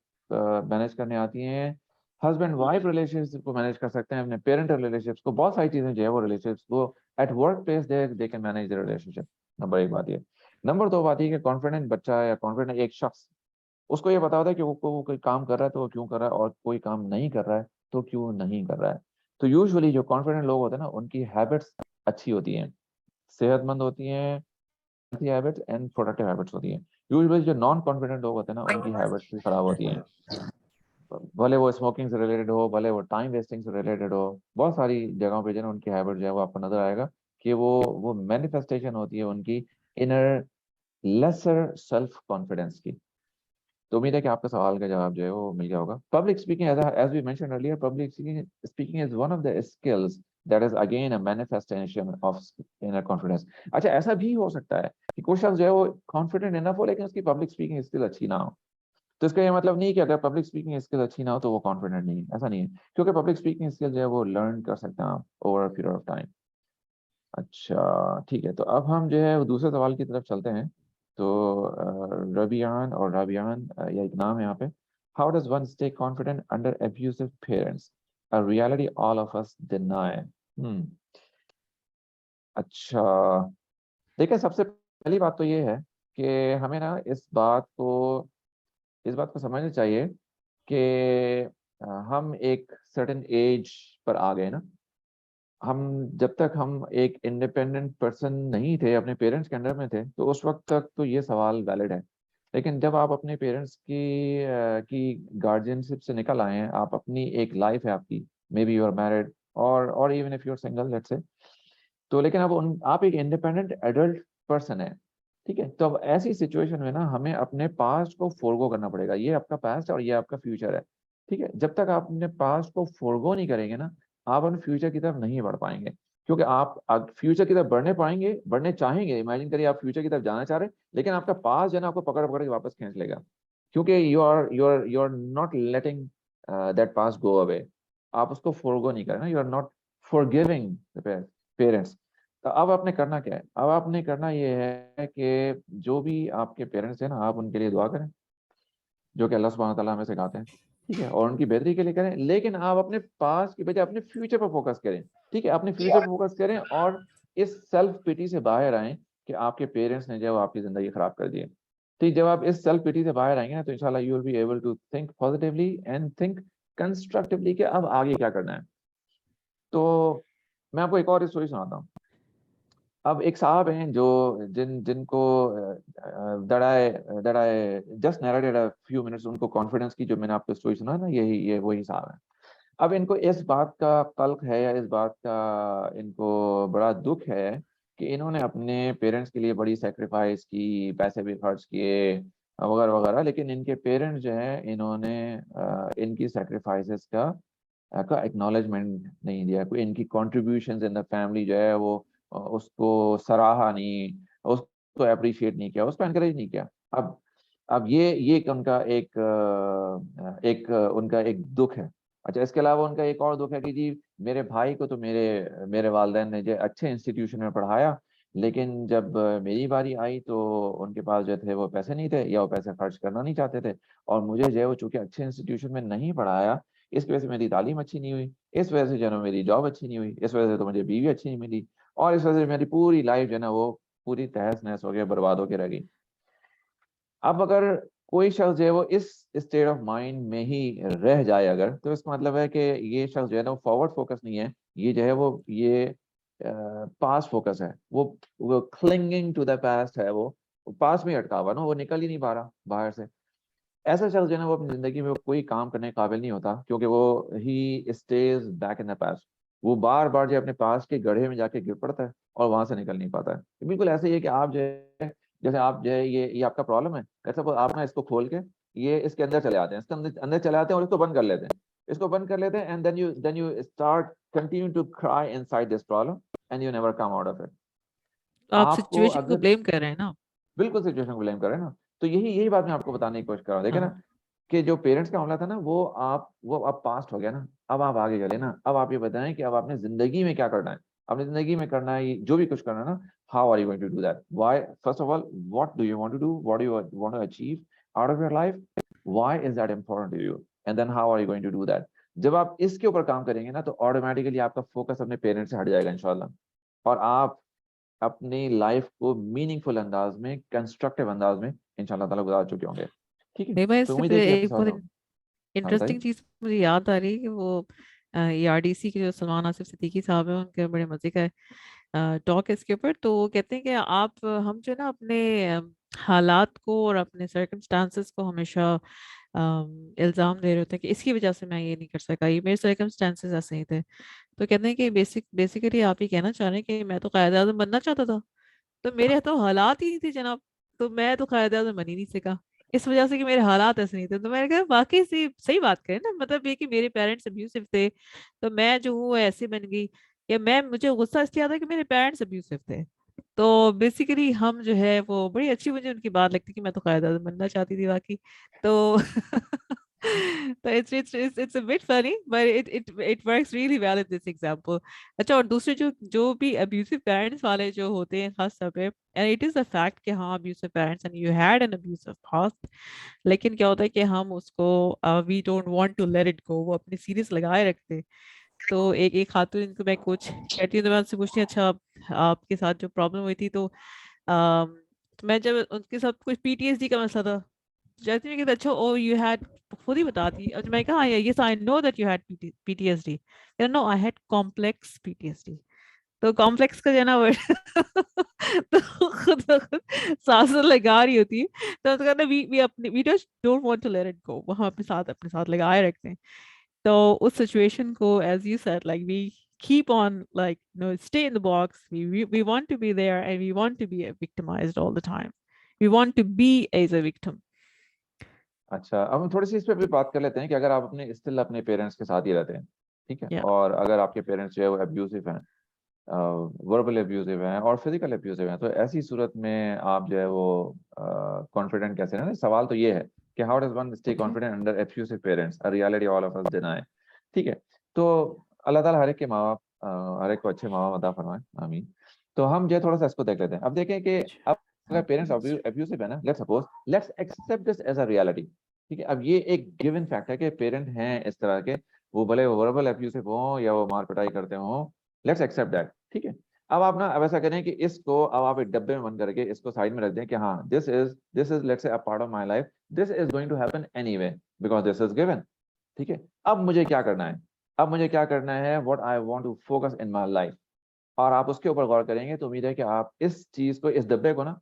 मैनेज करने आती हैं। हस्बैंड वाइफ रिलेशनशिप को मैनेज कर सकते हैं, अपने पेरेंट रिलेशंस को, बहुत सारी चीजें जो है वो रिलेशंस को at work place they can manage the relationship. Number एक बात ये। नंबर दो बात ये कि कॉन्फिडेंट बच्चा या कॉन्फिडेंट एक शख्स, उसको ये पता होता है कि वो कोई काम कर रहा है तो वो क्यों कर रहा है, और कोई काम नहीं कर रहा है तो क्यों नहीं कर रहा है। तो यूजुअली जो कॉन्फिडेंट लोग होते हैं ना उनकी हैबिट्स अच्छी होती हैं, सेहतमंद होती हैं, healthy habits and productive habits होती हैं। यूजुअली जो नॉन कॉन्फिडेंट लोग होते हैं ना उनकी हैबिट्स भी खराब होती हैं, भले वो स्मोकिंग से रिलेटेड हो, भले वो टाइम वेस्टिंग से रिलेटेड हो। बहुत सारी जगहों पे जो है ना उनकी हैबिट जो है वो आपको नजर आएगा कि वो मैनिफेस्टेशन होती है उनकी इनर लेसर सेल्फ कॉन्फिडेंस की। तो उम्मीद है कि आपका सवाल का जवाब जो है वो मिल गया होगा। Public speaking, as we mentioned earlier, public speaking is one of the skills that is again a manifestation of inner confidence. अच्छा ऐसा भी हो सकता है कि कोई शख्स जो है वो कॉन्फिडेंट इनफ हो लेकिन उसकी पब्लिक स्पीकिंग स्किल अच्छी ना हो। तो इसका ये मतलब नहीं कि अगर पब्लिक स्पीकिंग स्किल अच्छी ना हो तो वो कॉन्फिडेंट नहीं है, ऐसा नहीं है। क्योंकि पब्लिक स्पीकिंग स्किल जो है वो लर्न कर सकते हैं आप over a period of time. अच्छा ठीक है, तो अब हम जो है वो दूसरे सवाल की तरफ चलते हैं। तो रबियान और राबियान, या एक नाम है यहाँ पे, how does one stay confident under abusive parents, a reality all of us deny. अच्छा देखिए, सबसे पहली बात तो ये है कि हमें ना इस बात को समझना चाहिए कि हम एक सर्टेन एज पर आ गए ना। हम जब तक हम एक इंडिपेंडेंट पर्सन नहीं थे, अपने पेरेंट्स के अंडर में थे, तो उस वक्त तक तो ये सवाल वैलिड है। लेकिन जब आप अपने पेरेंट्स की गार्जियनशिप से निकल आए हैं, आप अपनी एक लाइफ है आपकी, maybe you are married or even if you are single let's say, तो लेकिन अब आप एक इंडिपेंडेंट एडल्ट पर्सन है। ठीक है, तो अब ऐसी सिचुएशन में ना हमें अपने पास्ट को फोरगो करना पड़ेगा। ये आपका पास्ट है और ये आपका फ्यूचर है। ठीक है, जब तक आप अपने पास्ट को फोरगो नहीं करेंगे ना, आप अपने फ्यूचर की तरफ नहीं बढ़ पाएंगे। क्योंकि आप फ्यूचर की तरफ बढ़ने चाहेंगे, इमेजिन करिए आप फ्यूचर की तरफ जाना चाह रहे हैं, लेकिन आपका पास्ट जो है ना आपको पकड़ पकड़ के वापस खींच लेगा। क्योंकि you are not letting that past go away. आप उसको फोरगो नहीं करें ना, you are not forgiving the parents. तो अब आपने करना क्या है? अब आपने करना ये है कि जो भी आपके पेरेंट्स हैं ना, आप उनके लिए दुआ करें, जो कि अल्लाह सुब्हानहू व तआला हमें सिखाते हैं। ठीक है, और उनकी बेहतरी के लिए करें, लेकिन आप अपने पास की बजाय अपने फ्यूचर पर फोकस करें। ठीक है, अपने फ्यूचर पर फोकस करें और इस सेल्फ पिटी से बाहर आए कि आपके पेरेंट्स ने जो है वो आपकी जिंदगी खराब कर दी है। ठीक, जब आप इस सेल्फ पिटी से बाहर आएंगे ना तो इंशाल्लाह you will be able to think positively and think constructively कि अब आगे क्या करना है। तो मैं आपको एक और स्टोरी सुनाता हूँ। अब एक साहब हैं जो जिनको दड़ाए दड़ाए just narrated a few minutes, उनको कॉन्फिडेंस की जो मैंने आपको स्टोरी सुना ना, यही ये वही साहब है। अब इनको इस बात का कल्क है, या इस बात का इनको बड़ा दुख है कि इन्होंने अपने पेरेंट्स के लिए बड़ी सेक्रीफाइस की, पैसे भी खर्च किए वगैरह वगैरह, लेकिन इनके पेरेंट्स जो है इन्होंने इनकी सेक्रीफाइसेस का एक्नॉलेजमेंट नहीं दिया। कोई इनकी कॉन्ट्रीब्यूशन इन द फैमिली जो है वो उसको सराहा नहीं, उसको अप्रिशिएट नहीं किया, उसको एनकरेज नहीं किया। अब ये उनका उनका एक दुख है। अच्छा, इसके अलावा उनका एक और दुख है कि जी मेरे भाई को तो मेरे मेरे वालिदैन ने जो अच्छे इंस्टीट्यूशन में पढ़ाया, लेकिन जब मेरी बारी आई तो उनके पास जो थे वो पैसे नहीं थे, या वो पैसे खर्च करना नहीं चाहते थे। और मुझे जो है वो चूंकि अच्छे इंस्टीट्यूशन में नहीं पढ़ाया, इस वजह से मेरी तालीम अच्छी नहीं हुई, इस वजह से जो है ना मेरी जॉब अच्छी नहीं हुई, इस वजह से तो मुझे बीवी अच्छी नहीं मिली, और इस वजह से मेरी पूरी लाइफ जो है ना वो पूरी तहस नहस हो गई, बर्बाद होकर रह गई। अब अगर कोई शख्स जो है वो इस स्टेट ऑफ माइंड में ही रह जाए अगर, तो इसका मतलब है कि ये शख्स जो है ना वो फॉरवर्ड फोकस नहीं है, ये जो है वो ये पास्ट फोकस है, वो क्लिंगिंग टू द पास्ट है, वो पास्ट में अटका हुआ ना, वो निकल ही नहीं पा रहा बाहर से। ऐसा शख्स जो है ना वो अपनी जिंदगी में कोई काम करने के काबिल नहीं होता, क्योंकि वो ही stage back in the past. वो बार बार जो अपने पास्ट के गड्ढे में जाके गिर पड़ता है और वहां से निकल नहीं पाता है। बिल्कुल ऐसे ही है कि आप जो है, जैसे आप जो है, ये आपका प्रॉब्लम है, ऐसा आप ना इसको खोल के ये इसके अंदर चले आते हैं, इसके अंदर अंदर चले आते हैं और इसको बंद कर लेते हैं, इसको बंद कर लेते हैं, and then you start continue to cry inside this problem and you never come out of it. आप आपको सिचुएशन को अगर ब्लेम कर रहे हैं ना। बिल्कुल सिचुएशन को ब्लेम करें ना, तो यही यही बात मैं आपको बताने की कोशिश कर रहा हूँ। देखिए ना हाँ, कि जो पेरेंट्स का मामला था ना, वो अब पास्ट हो गया ना, अब आप आगे चले ना। अब आप ये बताएं कि अब आपने जिंदगी में क्या करना है, अपनी जिंदगी में करना है जो भी कुछ करना है ना, how are you going to do that, why, first of all what do you want to do, what do you want to achieve out of your life, why is that important to you, and then how are you going to do that. जब आप इसके ऊपर काम करेंगे ना, तो automatically आपका focus अपने पेरेंट्स से हट जाएगा इंशाल्लाह, और आप अपनी लाइफ को मीनिंगफुल अंदाज में, कंस्ट्रक्टिव अंदाज में इंशाल्लाह ताला गुजार चुके होंगे। ठीक है, नहीं भाई, तो इससे उम्मीद है कि आपके एक समझ में बहुत होगा। हाँ बताइए। इंटरेस्टिंग चीज मुझे याद आ रही है कि वो ERDC के जो सलमान आसिफ सिद्दीकी साहब हैं, उनके बड़े मजे का टॉक है इसके ऊपर। तो वो कहते हैं कि आप हम जो है ना अपने हालात को और अपने सर्कमस्टांसेस को हमेशा इल्ज़ाम दे रहे होते हैं कि इसकी वजह से मैं ये नहीं कर सका, ये मेरे सर्कमस्टांसेस ऐसे ही थे। तो कहते हैं कि बेसिकली आप ये कहना चाह रहे हैं कि मैं तो कायद आज़म बनना चाहता था, तो मेरे तो हालात ही नहीं थे जनाब, तो मैं तो कायद आज़म बन ही नहीं सका, इस वजह से कि मेरे हालात ऐसे नहीं थे। तो मैंने कहा वाकई से सही बात करें ना, मतलब ये कि मेरे पेरेंट्स अब्यूसिव थे तो मैं जो हूँ ऐसे बन गई, या मैं मुझे गुस्सा इसलिए आता है कि मेरे पेरेंट्स अब्यूसिव थे। तो बेसिकली हम जो है वो बड़ी अच्छी मुझे उनकी बात लगती कि मैं तो कायद आज़म बनना चाहती थी बाकी। तो तो it's a bit funny but it works really well in this example। अच्छा, और दूसरे जो जो भी अब्यूसिव पेरेंट्स वाले जो होते हैं खास तौर पे, and it is a fact कि हाँ abusive parents and you had an abusive past, लेकिन क्या होता है कि हम उसको we don't want to let it go, वो अपने सीरियस लगाए रखते हैं। तो एक एक खातून इनको मैं कुछ कहती हूँ तो मैं उनसे पूछती हूँ, अच्छा आपके साथ जो प्रॉब्लम हुई थी तो तो मैं जब उनके साथ कुछ PTSD का मसला था, जाती है कि अच्छा ओ यू हैड, खुद ही बताती और मैं कहा yes I know that you had PTSD, no I had complex PTSD। तो कॉम्प्लेक्स का जो है ना वर्ड तो खुद ब खुद सांसें लगा रही होती है। तो उसका ना वी अपने we just don't want to let it go, वो हम अपने साथ लगाए रखते हैं। तो उस सिचुएशन को as you said like we keep on like stay in the box, we want to be there and we want to be victimized all the time, we want to be as a victim। अच्छा, अब हम थोड़ी सी इस पे भी बात कर लेते हैं कि अगर आप अपने स्टिल अपने पेरेंट्स के साथ ही रहते हैं, ठीक है, Yeah। और अगर आपके पेरेंट्स जो है वो अब्यूसिव हैं, वर्बल अब्यूसिव हैं और फिजिकल अब्यूसिव हैं, तो ऐसी सूरत में आप जो है वो कॉन्फिडेंट कैसे रहें। सवाल तो ये है कि how does one stay Okay। Confident under abusive parents, a reality all of us deny. ठीक है, तो अल्लाह ताला हर एक के माँ बाप, हर एक को अच्छे माँ बाप अता फरमाए, आमीन। तो हम जो है थोड़ा सा इसको देख लेते हैं। अब देखें कि अब अगर पेरेंट्स अब्यूसिव है ना, let's suppose, let's accept this as a reality. ठीक है, अब ये एक गिवन फैक्ट है कि पेरेंट हैं इस तरह के, वो भले वर्बल अब्यूसिव हो या वो मार पिटाई करते हो, लेट्स एक्सेप्ट दैट। ठीक है, अब आप ना अब ऐसा करें कि इसको अब आप एक डब्बे में बंद करके इसको साइड में रख दें कि हाँ this is let's say a part of my life, this is going to happen anyway because this is given. ठीक है, अब मुझे क्या करना है, अब मुझे क्या करना है, what I want to focus in my life, और आप उसके ऊपर गौर करेंगे तो उम्मीद है कि आप इस चीज को, इस डब्बे को ना,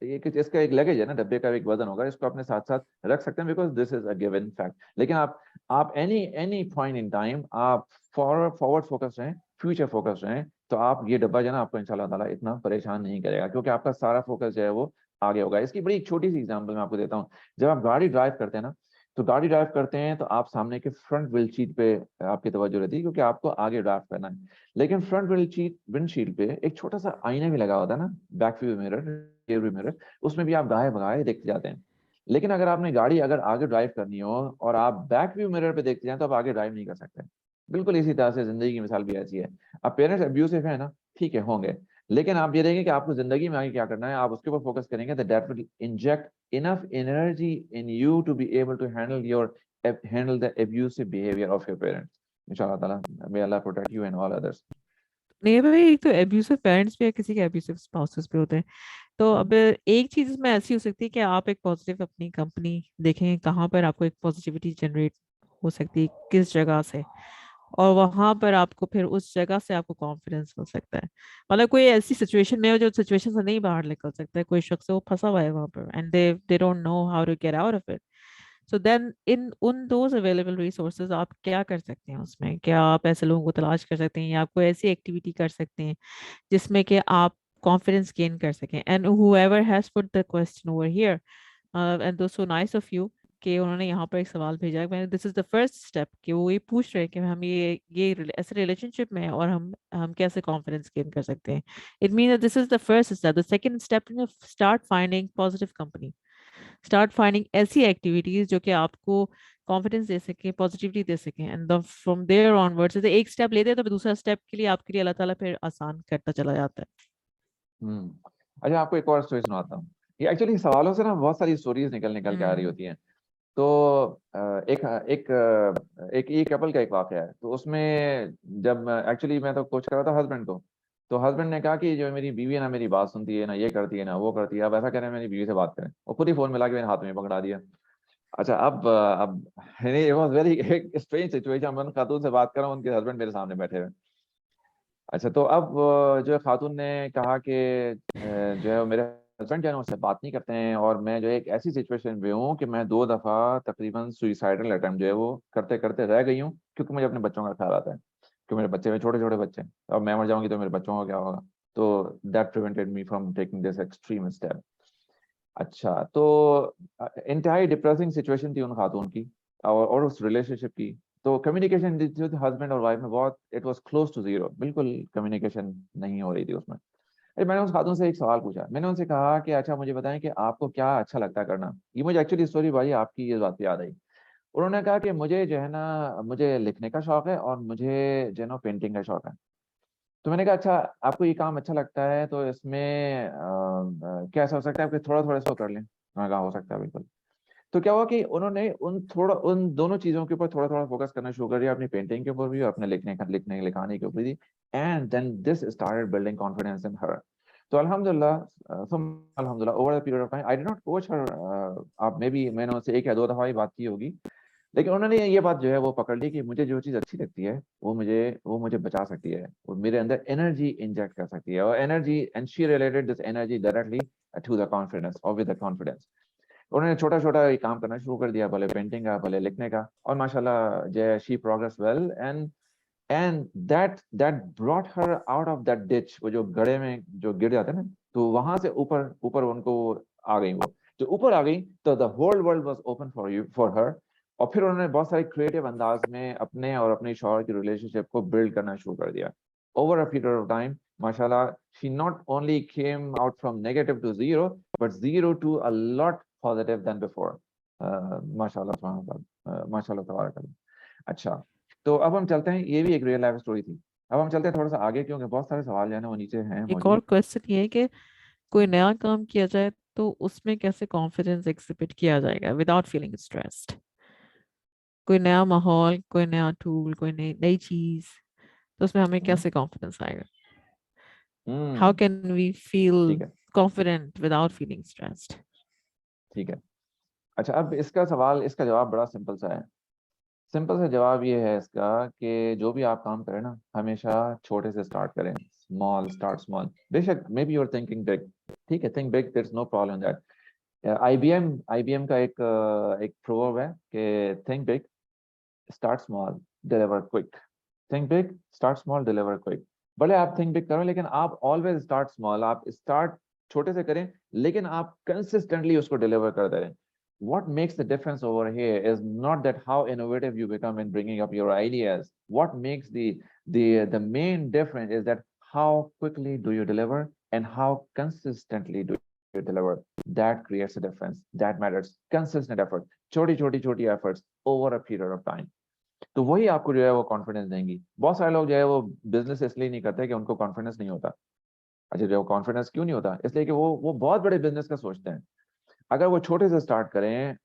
इसका एक लगेज है ना, डब्बे का एक वजन होगा, इसको अपने साथ साथ रख सकते हैं because this is a given fact. लेकिन आप any any point in time आप फॉरवर्ड फोकस रहें, फ्यूचर फोकस रहें, तो आप ये डब्बा जो है ना आपको इंशाल्लाह ताला इतना परेशान नहीं करेगा, क्योंकि आपका सारा फोकस जो है वो आगे होगा। इसकी बड़ी एक छोटी सी एग्जांपल मैं आपको देता हूँ। जब आप गाड़ी ड्राइव करते हैं ना, तो गाड़ी ड्राइव करते हैं तो आप सामने के फ्रंट विंडशील्ड पे आपकी तवज्जो रहती है, क्योंकि आपको आगे ड्राइव करना है। लेकिन फ्रंट विंडशील्ड पे एक छोटा सा आईना भी लगा होता है ना, back view mirror, rear view mirror, उसमें भी आप दाएं बाएं देखते जाते हैं। लेकिन अगर आपने गाड़ी अगर आगे ड्राइव करनी हो और आप बैक व्यू मिरर पे देखते जाएं, तो आप आगे ड्राइव नहीं कर सकते। बिल्कुल इसी तरह से जिंदगी की मिसाल भी ऐसी है। अब पेरेंट्स अब्यूसिव है ना, ठीक है, होंगे, लेकिन आप ये देखेंगे कि आपको जिंदगी में आगे क्या करना है, आप उसके ऊपर फोकस करेंगे, that will inject enough energy in you to be able to handle the abusive behavior of your parents, inshallah taala, may Allah protect you and all others। नहीं भाई, एक तो एब्यूसिव पेरेंट्स भी है, किसी के एब्यूसिव स्पाउसेस भी होते हैं। तो अब एक चीज इसमें ऐसी हो सकती है कि आप एक पॉजिटिव अपनी कंपनी देखें, कहाँ पर आपको एक पॉजिटिविटी जनरेट हो सकती है, किस जगह से। और वहां पर आपको फिर उस जगह से आपको कॉन्फिडेंस मिल सकता है। मतलब कोई ऐसी सिचुएशन में हो जो सिचुएशन से नहीं बाहर निकल सकता है, कोई शख्स है वो फंसा हुआ है वहां पर and they don't know how to get out of it. So then in उन दोज अवेलेबल रिसोर्सेज आप क्या कर सकते हैं उसमें, क्या आप ऐसे लोगों को तलाश कर सकते हैं या आप कोई ऐसी एक्टिविटी कर सकते हैं जिसमें कि आप कॉन्फिडेंस गेन कर सकें। And whoever has put the question over here and though so nice of you कि उन्होंने यहाँ पर एक सवाल भेजा है। मैंने this is the first step कि वो ये पूछ रहे हैं कि हम ऐसे रिलेशनशिप में हैं और हम कैसे कॉन्फिडेंस गेन कर सकते हैं। It mean this is the first step. The second step, start finding positive company, start finding ऐसी एक्टिविटीज जो कि आपको कॉन्फिडेंस दे सके, पॉजिटिविटी दे सके एंड फ्रॉम देयर ऑनवर्ड्स एक स्टेप लेते हैं तो दूसरा स्टेप के लिए आपके लिए अल्लाह ताला फिर आसान करता चला जाता है। अच्छा, आपको एक और स्टोरी सुनाता हूँ। ये एक्चुअली सवालों से ना बहुत सारी स्टोरीज निकल निकल के आ रही होती हैं। तो एक एक एक ई कपल का एक वाकया है। तो उसमें जब एक्चुअली मैं तो कोच कर रहा था हस्बैंड को, तो हस्बैंड ने कहा कि जो मेरी बीवी है ना, मेरी बात सुनती है ना, ये करती है ना वो करती है, अब ऐसा करें मेरी बीवी से बात करें, और खुद ही फोन मिला के मेरे हाथ में पकड़ा दिया। अच्छा, अब इट वाज वेरी एक स्ट्रेंज सिचुएशन। मैं खातून से बात कर रहा हूँ, उनके हस्बैंड मेरे सामने बैठे हुए। अच्छा, तो अब जो है खातून ने कहा कि जो है वो मेरे हस्बैंड जो है ना उससे बात नहीं करते हैं, और मैं जो है एक ऐसी सिचुएशन में हूँ कि मैं 2 दफा तकरीबन सुइसाइडल अटेम्प्ट जो है वो करते करते रह गई हूँ, क्योंकि मुझे अपने बच्चों का ख्याल आता है कि मेरे बच्चे में छोटे छोटे बच्चे हैं, अब मैं मर जाऊंगी तो मेरे बच्चों का क्या होगा। तो that prevented me from taking this extreme step. अच्छा, तो इंतहाई डिप्रेसिंग सिचुएशन थी उन खातून की और उस रिलेशनशिप की। तो कम्युनिकेशन जो थी हस्बैंड और वाइफ में बहुत, it was close to zero, बिल्कुल कम्युनिकेशन नहीं हो रही थी उसमें। अरे, मैंने उस खातून से एक सवाल पूछा। मैंने उनसे कहा कि अच्छा मुझे बताएं कि आपको क्या अच्छा लगता है करना। ये मुझे एक्चुअली स्टोरी भाई आपकी ये बात याद आई। उन्होंने कहा कि मुझे जो है ना, मुझे लिखने का शौक है और मुझे जो है ना पेंटिंग का शौक है। तो मैंने कहा अच्छा, आपको ये काम अच्छा लगता है तो इसमें क्या ऐसा हो सकता है आपके थोड़ा थोड़ा इसको कर लें। मैंने कहा हो सकता है बिल्कुल। तो क्या हुआ कि उन्होंने उन दोनों चीजों के ऊपर थोड़ा थोड़ा फोकस करना शुरू कर दिया, अपनी पेंटिंग के ऊपर भी और अपने लिखने लिखाने के ऊपर भी। And then this started building confidence in her. तो अल्हम्दुलिल्लाह over the period of time I did not coach her. आप मे बी मैंने उनसे 1 या 2 दफा ही बात की होगी, लेकिन उन्होंने ये बात जो है वो पकड़ ली कि मुझे जो चीज अच्छी लगती है वो मुझे बचा सकती है, वो मेरे अंदर एनर्जी इंजेक्ट कर सकती है, और energy, and she related this energy directly to the confidence और विद द कॉन्फिडेंस। उन्होंने छोटा छोटा ये काम करना शुरू कर दिया, भले पेंटिंग का भले लिखने का, और माशाल्लाह जो she progress well. And that brought her out of that ditch, वो जो गड्ढे में जो गिर जाते हैं ना, तो वहां से ऊपर ऊपर उनको आ गई। वो जो ऊपर आ गई तो the whole world was open for her. और फिर उन्होंने बहुत सारे क्रिएटिव अंदाज में अपने और अपने शौहर की रिलेशनशिप को बिल्ड करना शुरू कर दिया over a period of time. माशाल्लाह, she not only came out from negative to zero, but zero to a lot positive then before. माशाल्लाह, सुभान अल्लाह, माशाल्लाह, तबारक अल्लाह। अच्छा, तो अब हम चलते हैं, ये भी एक रियल लाइफ स्टोरी थी। अब हम चलते हैं थोड़ा सा आगे, क्योंकि बहुत सारे सवाल जो है ना वो नीचे हैं एक और मौजूद। क्वेश्चन ये है कि कोई नया काम किया जाए तो उसमें कैसे कॉन्फिडेंस एग्जिबिट किया जाएगा विदाउट फीलिंग स्ट्रेस्ड। कोई नया माहौल, कोई नया टूल, कोई नई नई चीज, तो उसमें हमें हम्म कैसे कॉन्फिडेंस आएगा। How hmm, can we feel ठीक है, कॉन्फिडेंट विदाउट फीलिंग स्ट्रेस्ड। ठीक है। अच्छा, अब इसका जवाब बड़ा सिंपल सा है। सिंपल सा जवाब ये है इसका कि जो भी आप काम करें ना, हमेशा छोटे से स्टार्ट करें। Small, start small. बेशक maybe you are thinking big, ठीक है, think big, there is no problem that. IBM का एक प्रोवर्ब है कि think big, start small, deliver quick. Think big, start small, deliver quick. भले आप थिंक बिग करो, लेकिन आप ऑलवेज स्टार्ट स्मॉल। आप स्टार्ट छोटे से करें, लेकिन आप कंसिस्टेंटली उसको डिलीवर करते रहें। What makes the difference over here is not that how innovative you become in bringing up your ideas. What makes the main difference is that how quickly do you deliver and how consistently do you deliver. That creates a difference. That matters. Consistent effort. छोटी efforts over a period of time. तो वही आपको जो है वो confidence देंगी। बहुत सारे लोग जो है वो बिजनेस इसलिए नहीं करते कि उनको कॉन्फिडेंस नहीं होता। अच्छा, जो कॉन्फिडेंस क्यों नहीं होता, इसलिए कि वो बहुत बड़े बिजनेस का सोचते हैं। अगर वो छोटे से स्टार्ट करें,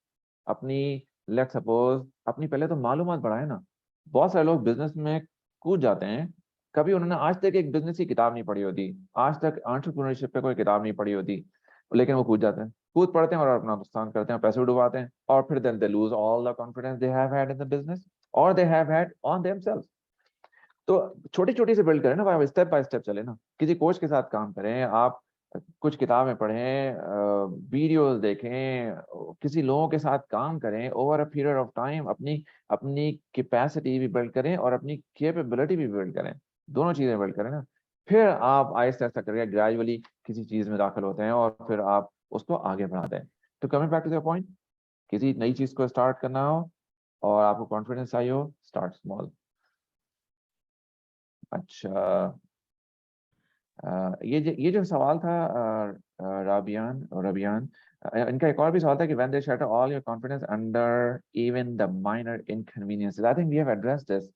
अपनी, लेट सपोज अपनी पहले तो मालूमात बढ़ाए ना। बहुत सारे लोग बिजनेस में कूद जाते हैं, कभी उन्होंने आज तक एक बिजनेस की किताब नहीं पढ़ी होती, आज तक एंटरप्रेन्योरशिप पे कोई किताब नहीं पढ़ी होती, लेकिन वो कूद जाते हैं, कूद पड़ते हैं और अपना नुकसान करते हैं, पैसे डुबाते हैं, और फिर then they lose all the confidence they have had in the business और they have had on themselves. तो छोटी छोटी से बिल्ड करें ना भाई, स्टेप बाय स्टेप चले ना, किसी कोच के साथ काम करें, आप कुछ किताबें पढ़ें, वीडियोस देखें, किसी लोगों के साथ काम करें, over a period of time अपनी अपनी कैपेसिटी भी बिल्ड करें और अपनी कैपेबिलिटी भी बिल्ड करें, दोनों चीजें बिल्ड करें ना, फिर आप आहिस्ता आहिस्ता करके ग्रेजुअली किसी चीज में दाखिल होते हैं और फिर आप उसको आगे बढ़ाते हैं। तो coming back to the point, किसी नई चीज को स्टार्ट करना हो और आपको कॉन्फिडेंस चाहिए हो, स्टार्ट स्मॉल। अच्छा, ये जो सवाल था रबियान, इनका एक और भी सवाल था कि when they shatter all your confidence under even the minor inconveniences, I think we have addressed this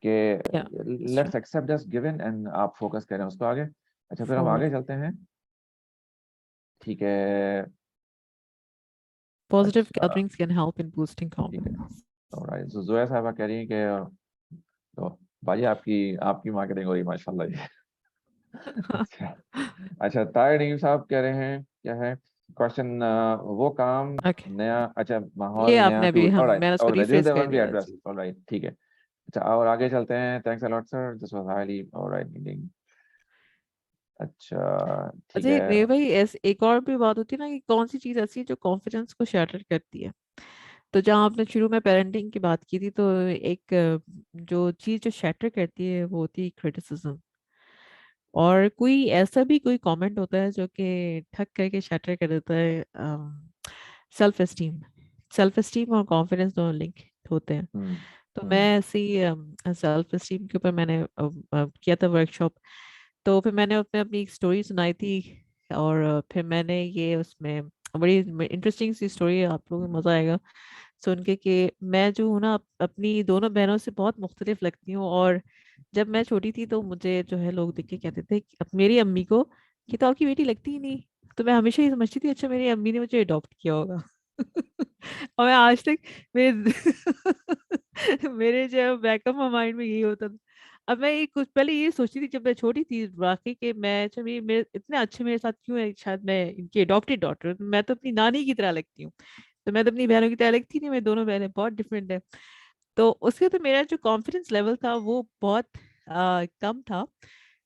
Yeah, कि that's true. let's accept this given and आप फोकस करें उसको आगे। अच्छा, फिर हम Forward. आगे चलते हैं। ठीक है। Positive अच्छा, gatherings can help in boosting ठीक है। confidence. ऑलराइट, तो जोया साहबा कह रही है कि तो भाई आपकी आपकी मार्केटिंग हो रही है माशाल्लाह जी। अच्छा, अच्छा, ताहिर नईम साहब कह रहे हैं क्या है क्वेश्चन, वो काम Okay. नया, अच्छा ये माहौल नया आपने अभी टूल, हम ऑलराइट मैंने उसको alright, this is refresh the कर वन वी दिया एड्रेस, जी। ऑलराइट, ठीक है। अच्छा, और आगे चलते हैं, thanks a lot sir, this was highly alright meeting. अच्छा, ठीक अच्छा है। मेरे भाई ऐसे एक और भी बात होती है ना कि कौन सी चीज ऐसी है जो कॉन्फिडेंस को शैटर करती है। तो जहाँ आपने शुरू में पेरेंटिंग की बात की थी तो एक जो चीज जो शैटर करती है वो होती है क्रिटिसिज्म। और कोई ऐसा भी कोई कमेंट होता है जो कि ठक करके शैटर कर देता है सेल्फ एस्टीम। सेल्फ एस्टीम और कॉन्फिडेंस दोनों लिंक होते हैं। हम्म। तो मैं हम्म। ऐसे ही सेल्फ एस्टीम के ऊपर मैंने किया था वर्कशॉप। तो फिर मैंने उसमें अपनी एक स्टोरी सुनाई थी। और फिर मैंने ये उसमें बड़ी इंटरेस्टिंग सी स्टोरी है, आप लोगों को मजा आएगा सुन के कि मैं जो हूँ ना अपनी दोनों बहनों से बहुत मुख्तलिफ लगती हूँ। और जब मैं छोटी थी तो मुझे जो है लोग देख के कहते थे कि अब मेरी अम्मी को कि तो आपकी बेटी लगती ही नहीं। तो मैं हमेशा ये समझती थी अच्छा मेरी अम्मी ने मुझे अडॉप्ट किया होगा। और मैं आज तक मेरे मेरे जो बैकअप माइंड में यही होता था। अब मैं ये कुछ पहले ये सोचती थी जब मैं छोटी थी वाकई कि मैं अच्छा मेरे इतने अच्छे मेरे साथ क्यों है, शायद मैं इनकी अडॉप्टेड डॉटर, मैं तो अपनी नानी की तरह लगती हूँ। तो मैं तो अपनी बहनों की तरह लगती नहीं, मेरी दोनों बहनें बहुत डिफरेंट है। तो उसके तो मेरा जो कॉन्फिडेंस लेवल था वो बहुत कम था।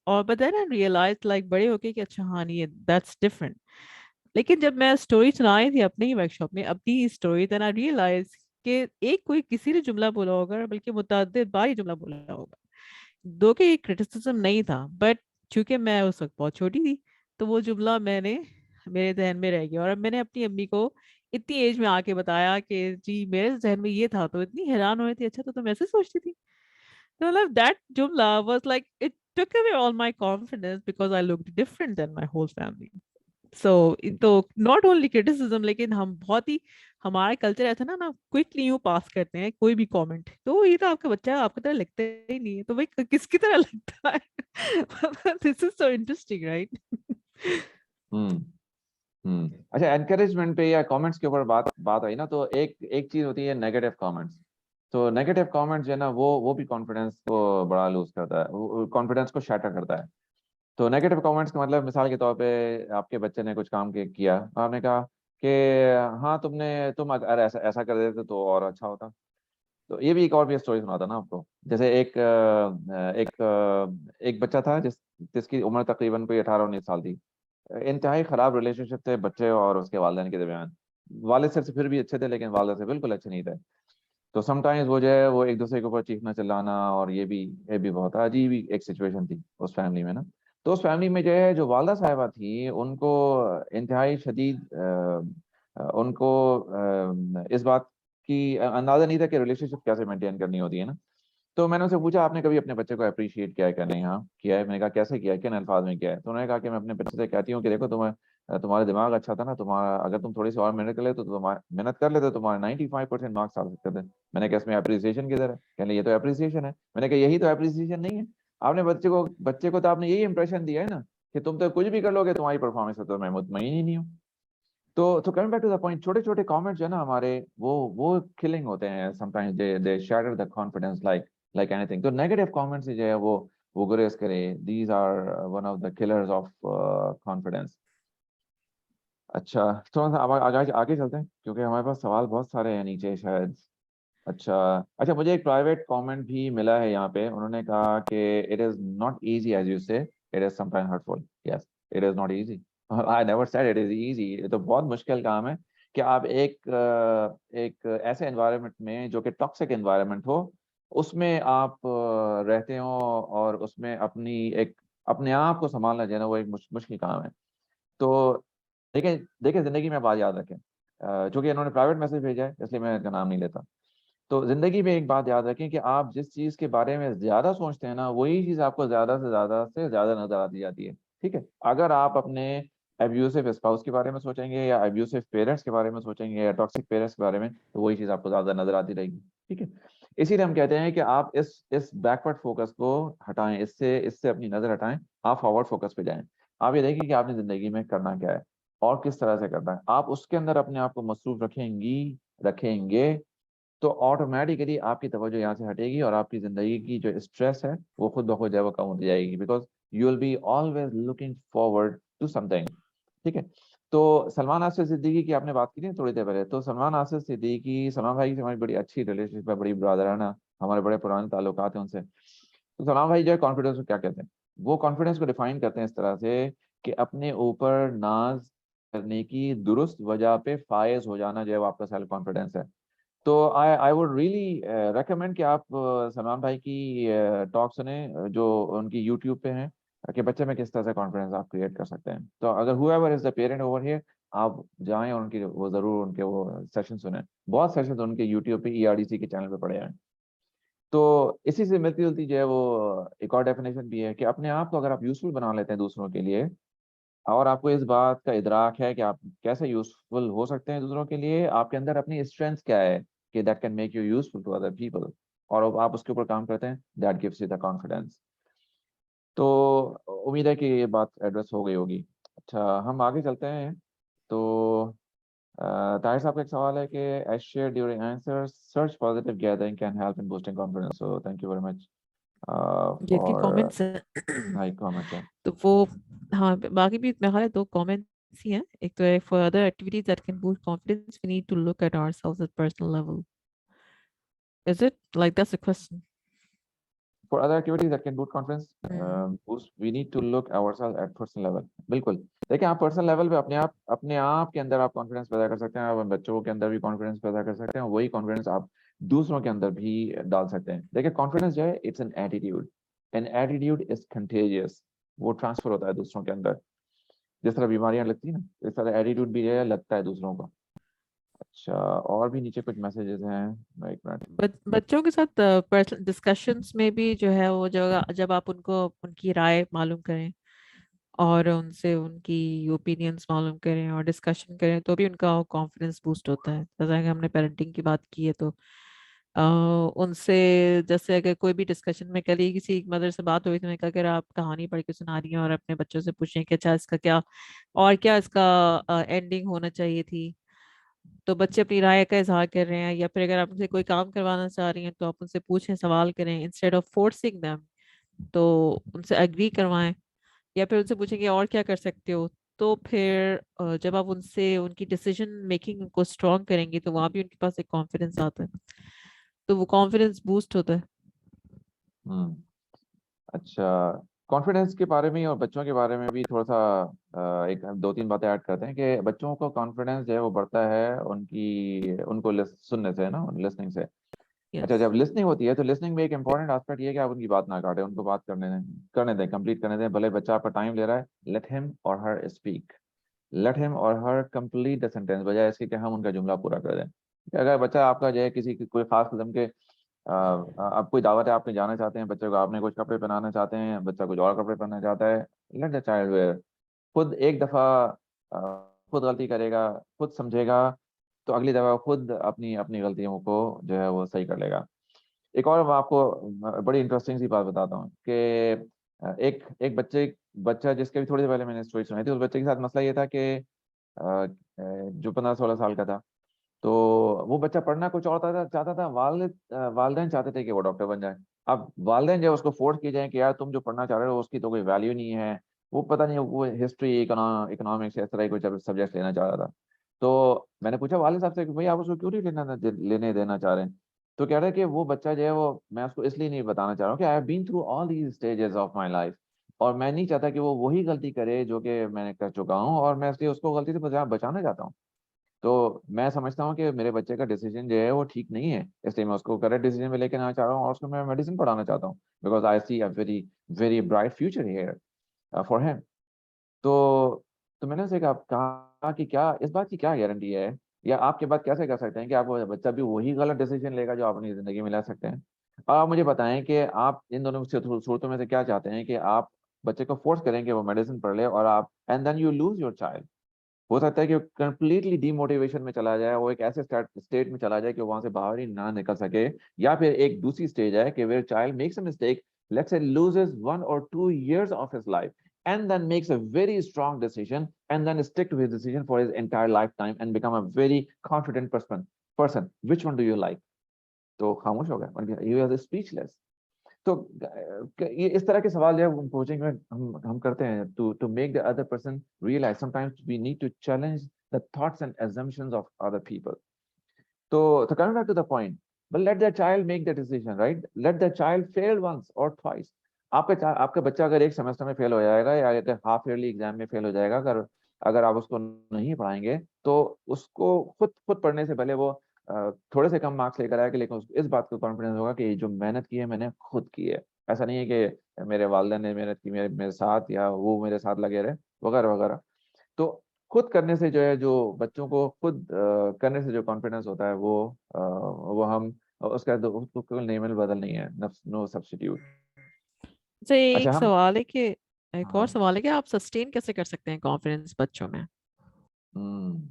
और but then I realize like बड़े होके कि अच्छा हाँ नहीं दैट्स डिफरेंट। लेकिन जब मैं स्टोरी सुनाई थी अपने ही वर्कशॉप में अपनी स्टोरी, देन आई रियलाइज कि एक कोई किसी ने जुमला बोला होगा बल्कि मुतअद्दिद बार ही जुमला बोला होगा। दो के क्रिटिसिज्म नहीं था बट चूंकि मैं उस वक्त बहुत छोटी थी तो वो जुमला मैंने मेरे जहन में रह गया। और अब मैंने अपनी अम्मी को इतनी एज में आके बताया कि जी मेरे जहन में ये था, तो इतनी हैरान हो रही थी अच्छा तो तुम ऐसे सोचती थी। तो मतलब दैट जुमला was like it took away all my confidence because I looked different than my whole family. सो तो नॉट ओनली क्रिटिसिज्म, लेकिन हम बहुत ही हमारा कल्चर ऐसा ना क्विकली यूं पास करते हैं कोई भी कमेंट, तो ये तो आपका बच्चा है आपकी तरह लगता ही नहीं है तो भाई किसकी तरह लगता है। This is so interesting right. Hmm. अच्छा, एनकरेजमेंट पे या कमेंट्स के ऊपर बात बात आई ना, तो एक एक चीज होती है नेगेटिव कमेंट्स। तो नेगेटिव कमेंट्स जो है ना, वो भी कॉन्फिडेंस को बड़ा लूज करता है, कॉन्फिडेंस को शैटर करता है। तो नेगेटिव कमेंट्स का मतलब, मिसाल के तौर पे आपके बच्चे ने कुछ काम किया, आपने कहा कि हाँ तुम अगर ऐसा ऐसा कर देते तो और अच्छा होता। तो ये भी एक और भी स्टोरी सुनाता ना आपको। जैसे एक बच्चा था जिसकी उम्र तकरीबन कोई 18-19 साल थी। इंतहाई खराब रिलेशनशिप थे बच्चे और उसके वालिदैन के दरमियान। वालिद से फिर भी अच्छे थे लेकिन वालिद से बिल्कुल अच्छे नहीं थे। तो समटाइम्स वो जो है वो एक दूसरे के ऊपर चीखना चिल्लाना, और ये भी बहुत अजीब ही एक सिचुएशन थी उस फैमिली में ना। तो उस फैमिली में जो है जो वालदा साहिबा थी उनको इंतहाई शदीद उनको इस बात की अंदाजा नहीं था कि रिलेशनशिप कैसे मेंटेन करनी होती है ना। तो मैंने उनसे पूछा आपने कभी अपने बच्चे को अप्रिशिएट किया है क्या? नहीं। हाँ किया है। मैंने कहा कैसे किया है, किन अल्फाज में किया है? तो उन्होंने कहा कि मैं अपने बच्चे से कहती हूँ कि देखो तुम्हारा दिमाग अच्छा था ना, तुम्हारा अगर तुम थोड़ी सी और मेहनत कर ले तो तुम्हारा मेहनत कर लेते तो तुम्हारे 95% मार्क्स आ सकते थे। मैंने कहा इसमें अप्रिसिएशन किधर है? कहने ये तो अप्रिसिएशन है। मैंने कहा यही तो अप्रिसिएशन नहीं है। आपने बच्चे को तो आपने यही इंप्रेशन दिया है ना कि तुम तो कुछ भी कर लोगे, तुम्हारी परफॉर्मेंस है तो मैं मुतमईन ही नहीं हूँ। तो coming back to the point, छोटे छोटे कमेंट्स जो है ना हमारे, वो किलिंग होते हैं। Sometimes they shatter the confidence like anything. तो नेगेटिव कमेंट्स जो है वो गुरेज करे, these are one of the killers of confidence. अच्छा, थोड़ा सा आगे आगे चलते हैं क्योंकि हमारे पास सवाल बहुत सारे हैं नीचे शायद। अच्छा अच्छा, मुझे एक प्राइवेट कमेंट भी मिला है यहाँ पे। उन्होंने कहा कि it is not easy as you say, it is sometime hurtful. Yes, it is not easy. I never said it is easy. ये तो बहुत मुश्किल काम है कि आप एक ऐसे एनवायरनमेंट में जो कि टॉक्सिक एनवायरनमेंट हो, उसमें आप रहते हो, और उसमें अपने आप को संभालना जो है ना, वो एक मुश्किल काम है। तो देखिए देखिए, जिंदगी में बात याद रखें, चूंकि इन्होंने प्राइवेट मैसेज भेजा है इसलिए मैं इनका नाम नहीं लेता। तो जिंदगी में एक बात याद रखें कि आप जिस चीज के बारे में ज्यादा सोचते हैं ना, वही चीज आपको ज्यादा नजर आती जाती है। ठीक है, अगर आप अपने एब्यूसिव स्पाउस के बारे में सोचेंगे, या एब्यूसिव पेरेंट्स के बारे में सोचेंगे, या टॉक्सिक पेरेंट्स के बारे में, तो वही चीज आपको ज्यादा नजर आती रहेगी। ठीक है, इसीलिए हम कहते हैं कि आप इस बैकवर्ड फोकस को हटाएं, इससे इससे अपनी नजर हटाएं, आप फॉरवर्ड फोकस पे जाएं। आप ये देखिए कि आपने जिंदगी में करना क्या है और किस तरह से करना है। आप उसके अंदर अपने आप को मसरूफ रखेंगे, तो ऑटोमेटिकली आपकी तवज्जो यहाँ से हटेगी, और आपकी जिंदगी की जो स्ट्रेस है वो खुद ब खुद जो है वो कम होती जाएगी, because you will be always looking forward to something. ठीक है, तो सलमान आसिफ सिद्दीकी की आपने बात की थी थोड़ी देर पहले, तो सलमान आसिफ सिद्दीकी, सलमान भाई से हमारी बड़ी अच्छी रिलेशनशिप है, बड़ी ब्रदराना, हमारे बड़े पुराने ताल्लुकात हैं उनसे। तो सलमान भाई जो है कॉन्फिडेंस को क्या कहते हैं, वो कॉन्फिडेंस को डिफाइन करते हैं इस तरह से कि अपने ऊपर नाज करने की दुरुस्त वजह पे फायज हो जाना जो है वो आपका सेल्फ कॉन्फिडेंस है। तो आई वुड रियली रेकमेंड कि आप सलमान भाई की टॉक सुने, जो उनकी यूट्यूब पे हैं, कि बच्चे में किस तरह से कॉन्फिडेंस आप क्रिएट कर सकते हैं। तो अगर whoever is the parent over here, आप जाएं और उनकी वो जरूर उनके वो सेशन सुने। बहुत सेशन उनके यूट्यूब पे ERDC के चैनल पे पड़े हैं। तो इसी से मिलती जुलती जो है वो एक और डेफिनेशन भी है कि अपने आप को अगर आप यूजफुल बना लेते हैं दूसरों के लिए, और आपको इस बात का इदराक है कि आप कैसे यूजफुल हो सकते हैं दूसरों के लिए, आपके अंदर अपनी स्ट्रेंथ क्या है कि that can make you useful to other people, और अब आप उसके ऊपर काम करते हैं, that gives you the confidence. तो उम्मीद है कि ये बात एड्रेस हो गई होगी। अच्छा, हम आगे चलते हैं। तो ताहिर साहब का एक सवाल है कि as share during answer, search positive gathering can help in boosting confidence. So thank you very much ये इनके फॉर कमेंट्स हैं। हाई कमेंट्स है। तो वो, हाँ, बाकी भी मेरे ख्याल है दो कमेंट्स ही हैं। एक तो है for other activities that can boost confidence we need to look at ourselves at personal level. Is it like that's the question? For other activities that can boost confidence, we need to look ourselves at personal level. बिल्कुल। देखिए, आप personal level पे अपने आप के अंदर आप confidence पैदा कर सकते हैं, आप बच्चों के अंदर भी कॉन्फिडेंस पैदा कर सकते हैं, वही कॉन्फिडेंस आप दूसरों के अंदर भी डाल सकते हैं। देखिए, कॉन्फिडेंस जो है it's an attitude is contagious. वो ट्रांसफर होता है दूसरों के अंदर, जिस तरह बीमारियां लगती है ना, इस तरह एटीट्यूड भी जो है लगता है दूसरों को। अच्छा, और भी नीचे कुछ मैसेजेस हैं, एक मिनट। बच्चों के साथ पर्सनल डिस्कशंस में भी जो है वो जगह, जब आप उनको उनकी राय मालूम करें और उनसे उनकी ओपिनियंस मालूम करें और डिस्कशन करें, तो भी उनका कॉन्फिडेंस बूस्ट होता है। जैसा कि हमने पेरेंटिंग की बात की है, तो अ, उनसे, जैसे अगर कोई भी डिस्कशन में, कल ही किसी मदर से बात हुई थी, मैंने कहा अगर आप कहानी पढ़ के सुना रही हैं और अपने बच्चों से पूछें कि अच्छा इसका क्या, और क्या इसका एंडिंग होना चाहिए थी, तो बच्चे अपनी राय का इजहार कर रहे हैं। या फिर अगर आप उनसे कोई काम करवाना चाह रही हैं तो आप उनसे पूछें, सवाल करें, इंस्टेड ऑफ फोर्सिंग देम। तो उनसे एग्री करवाएं, या फिर उनसे पूछें कि और क्या कर सकते हो। तो फिर जब आप उनसे उनकी डिसीजन मेकिंग को स्ट्रॉन्ग करेंगे, तो वहां भी उनके पास एक कॉन्फिडेंस आता है, तो वो कॉन्फिडेंस बूस्ट होता है। हम्म। अच्छा, कॉन्फिडेंस के बारे में और बच्चों के बारे में भी थोड़ा सा एक दो तीन बातें ऐड करते हैं कि बच्चों को कॉन्फिडेंस जो है वो बढ़ता है उनको सुनने से, ना, लिसनिंग से। अच्छा, यस। जब लिसनिंग होती है तो लिसनिंग में एक इंपॉर्टेंट एस्पेक्ट ये है कि आप उनकी बात ना काटें, उनको बात करने दें, कंप्लीट करने दें। भले बच्चा आपका टाइम ले रहा है, let him or her speak, let him or her complete the sentence, बजाय इसके कि हम उनका जुमला पूरा कर दें। अगर बच्चा आपका जो है कोई खास किस्म के आप कोई दावत है, आपने जाना चाहते हैं बच्चे को, आपने कुछ कपड़े पहनाना चाहते हैं, बच्चा कुछ और कपड़े पहनना चाहता है, लेट द चाइल्ड वेयर। खुद एक दफा खुद गलती करेगा, खुद समझेगा, तो अगली दफा खुद अपनी अपनी गलतियों को जो है वो सही कर लेगा। एक और मैं आपको बड़ी इंटरेस्टिंग सी बात बताता हूँ कि एक एक बच्चा जिसके भी थोड़ी देर पहले मैंने स्टोरी सुनाई थी, उस बच्चे के साथ मसला ये था कि जो 15-16 साल का था, तो वो बच्चा पढ़ना कुछ और चाहता था। वालिदैन चाहते थे कि वो डॉक्टर बन जाए। अब वालिदैन जो उसको फोर्स किए जाए कि यार तुम जो पढ़ना चाह रहे हो उसकी तो कोई वैल्यू नहीं है, वो पता नहीं, वो हिस्ट्री, इकोनॉमिक्स, इस तरह के कुछ सब्जेक्ट लेना चाह रहा था। तो मैंने पूछा वालिद साहब से कि भाई आप उसको क्यों नहीं लेने देना चाह रहे हैं। तो कह रहा है कि वो बच्चा जो है वो, मैं उसको इसलिए नहीं बताना चाह रहा हूँ कि I have been through all these stages of my life, और मैं नहीं चाहता कि वो वही गलती करे जो कि मैंने कर चुका हूँ, और मैं इसलिए उसको गलती से बचाना चाहता हूँ। तो मैं समझता हूँ कि मेरे बच्चे का डिसीजन जो है वो ठीक नहीं है, इसलिए मैं उसको करेक्ट डिसीजन में लेके आना चाह रहा हूँ, और उसको मैं मेडिसिन पढ़ाना चाहता हूँ, because I see a very very bright future here for him. तो मैंने उससे कहा कि क्या इस बात की क्या गारंटी है, या आपके बात कैसे कर सकते हैं कि आपको बच्चा भी वही गलत डिसीजन लेगा जो आप अपनी जिंदगी में ले सकते हैं। आप मुझे बताएं कि आप इन दोनों सूरतों में से क्या चाहते हैं, कि आप बच्चे को फोर्स करें कि वो मेडिसिन पढ़ ले, और आप and then you lose your child. हो सकता है कि कंप्लीटली डीमोटिवेशन में चला जाए, वो एक ऐसे स्टेट में चला जाए कि वो वहां से बाहर ही ना निकल सके, या फिर एक दूसरी स्टेज है कि where child makes a mistake, let's say loses 1 or 2 years of his life, and then makes a very strong decision, and then stick to his decision for his entire lifetime and become a very confident person. Which one do you like? तो खामोश हो गया, you are speechless. तो ये इस तरह के सवाल जो है कोचिंग में हम करते हैं to make the other person realise sometimes we need to challenge the thoughts and assumptions of other people. तो coming back to the point, but let the child make the decision, right? Let the child fail once or twice. आपका बच्चा अगर एक semester में fail हो जाएगा, या अगर हाफ ईयरली एग्जाम में फेल हो जाएगा, अगर अगर आप उसको नहीं पढ़ाएंगे, तो उसको खुद पढ़ने से पहले वो थोड़े से कम मार्क्स लेकर आएगा, लेकिन उसको इस बात को कॉन्फिडेंस होगा कि ये जो मेहनत की है मैंने खुद की है। ऐसा नहीं है कि मेरे वालिदैन ने मेहनत की मेरे साथ, या वो मेरे साथ लगे रहे, वगैरह वगैरह। तो खुद करने से जो है, जो बच्चों को खुद करने से जो कॉन्फिडेंस होता है, वो हम उसका उसको कोई नेमल बदल नहीं है, नो सब्स्टिट्यूट। तो अच्छा एक हम, सवाल है कि एक और हाँ, सवाल है कि आप सस्टेन कैसे कर सकते हैं कॉन्फिडेंस बच्चों में? हम्म,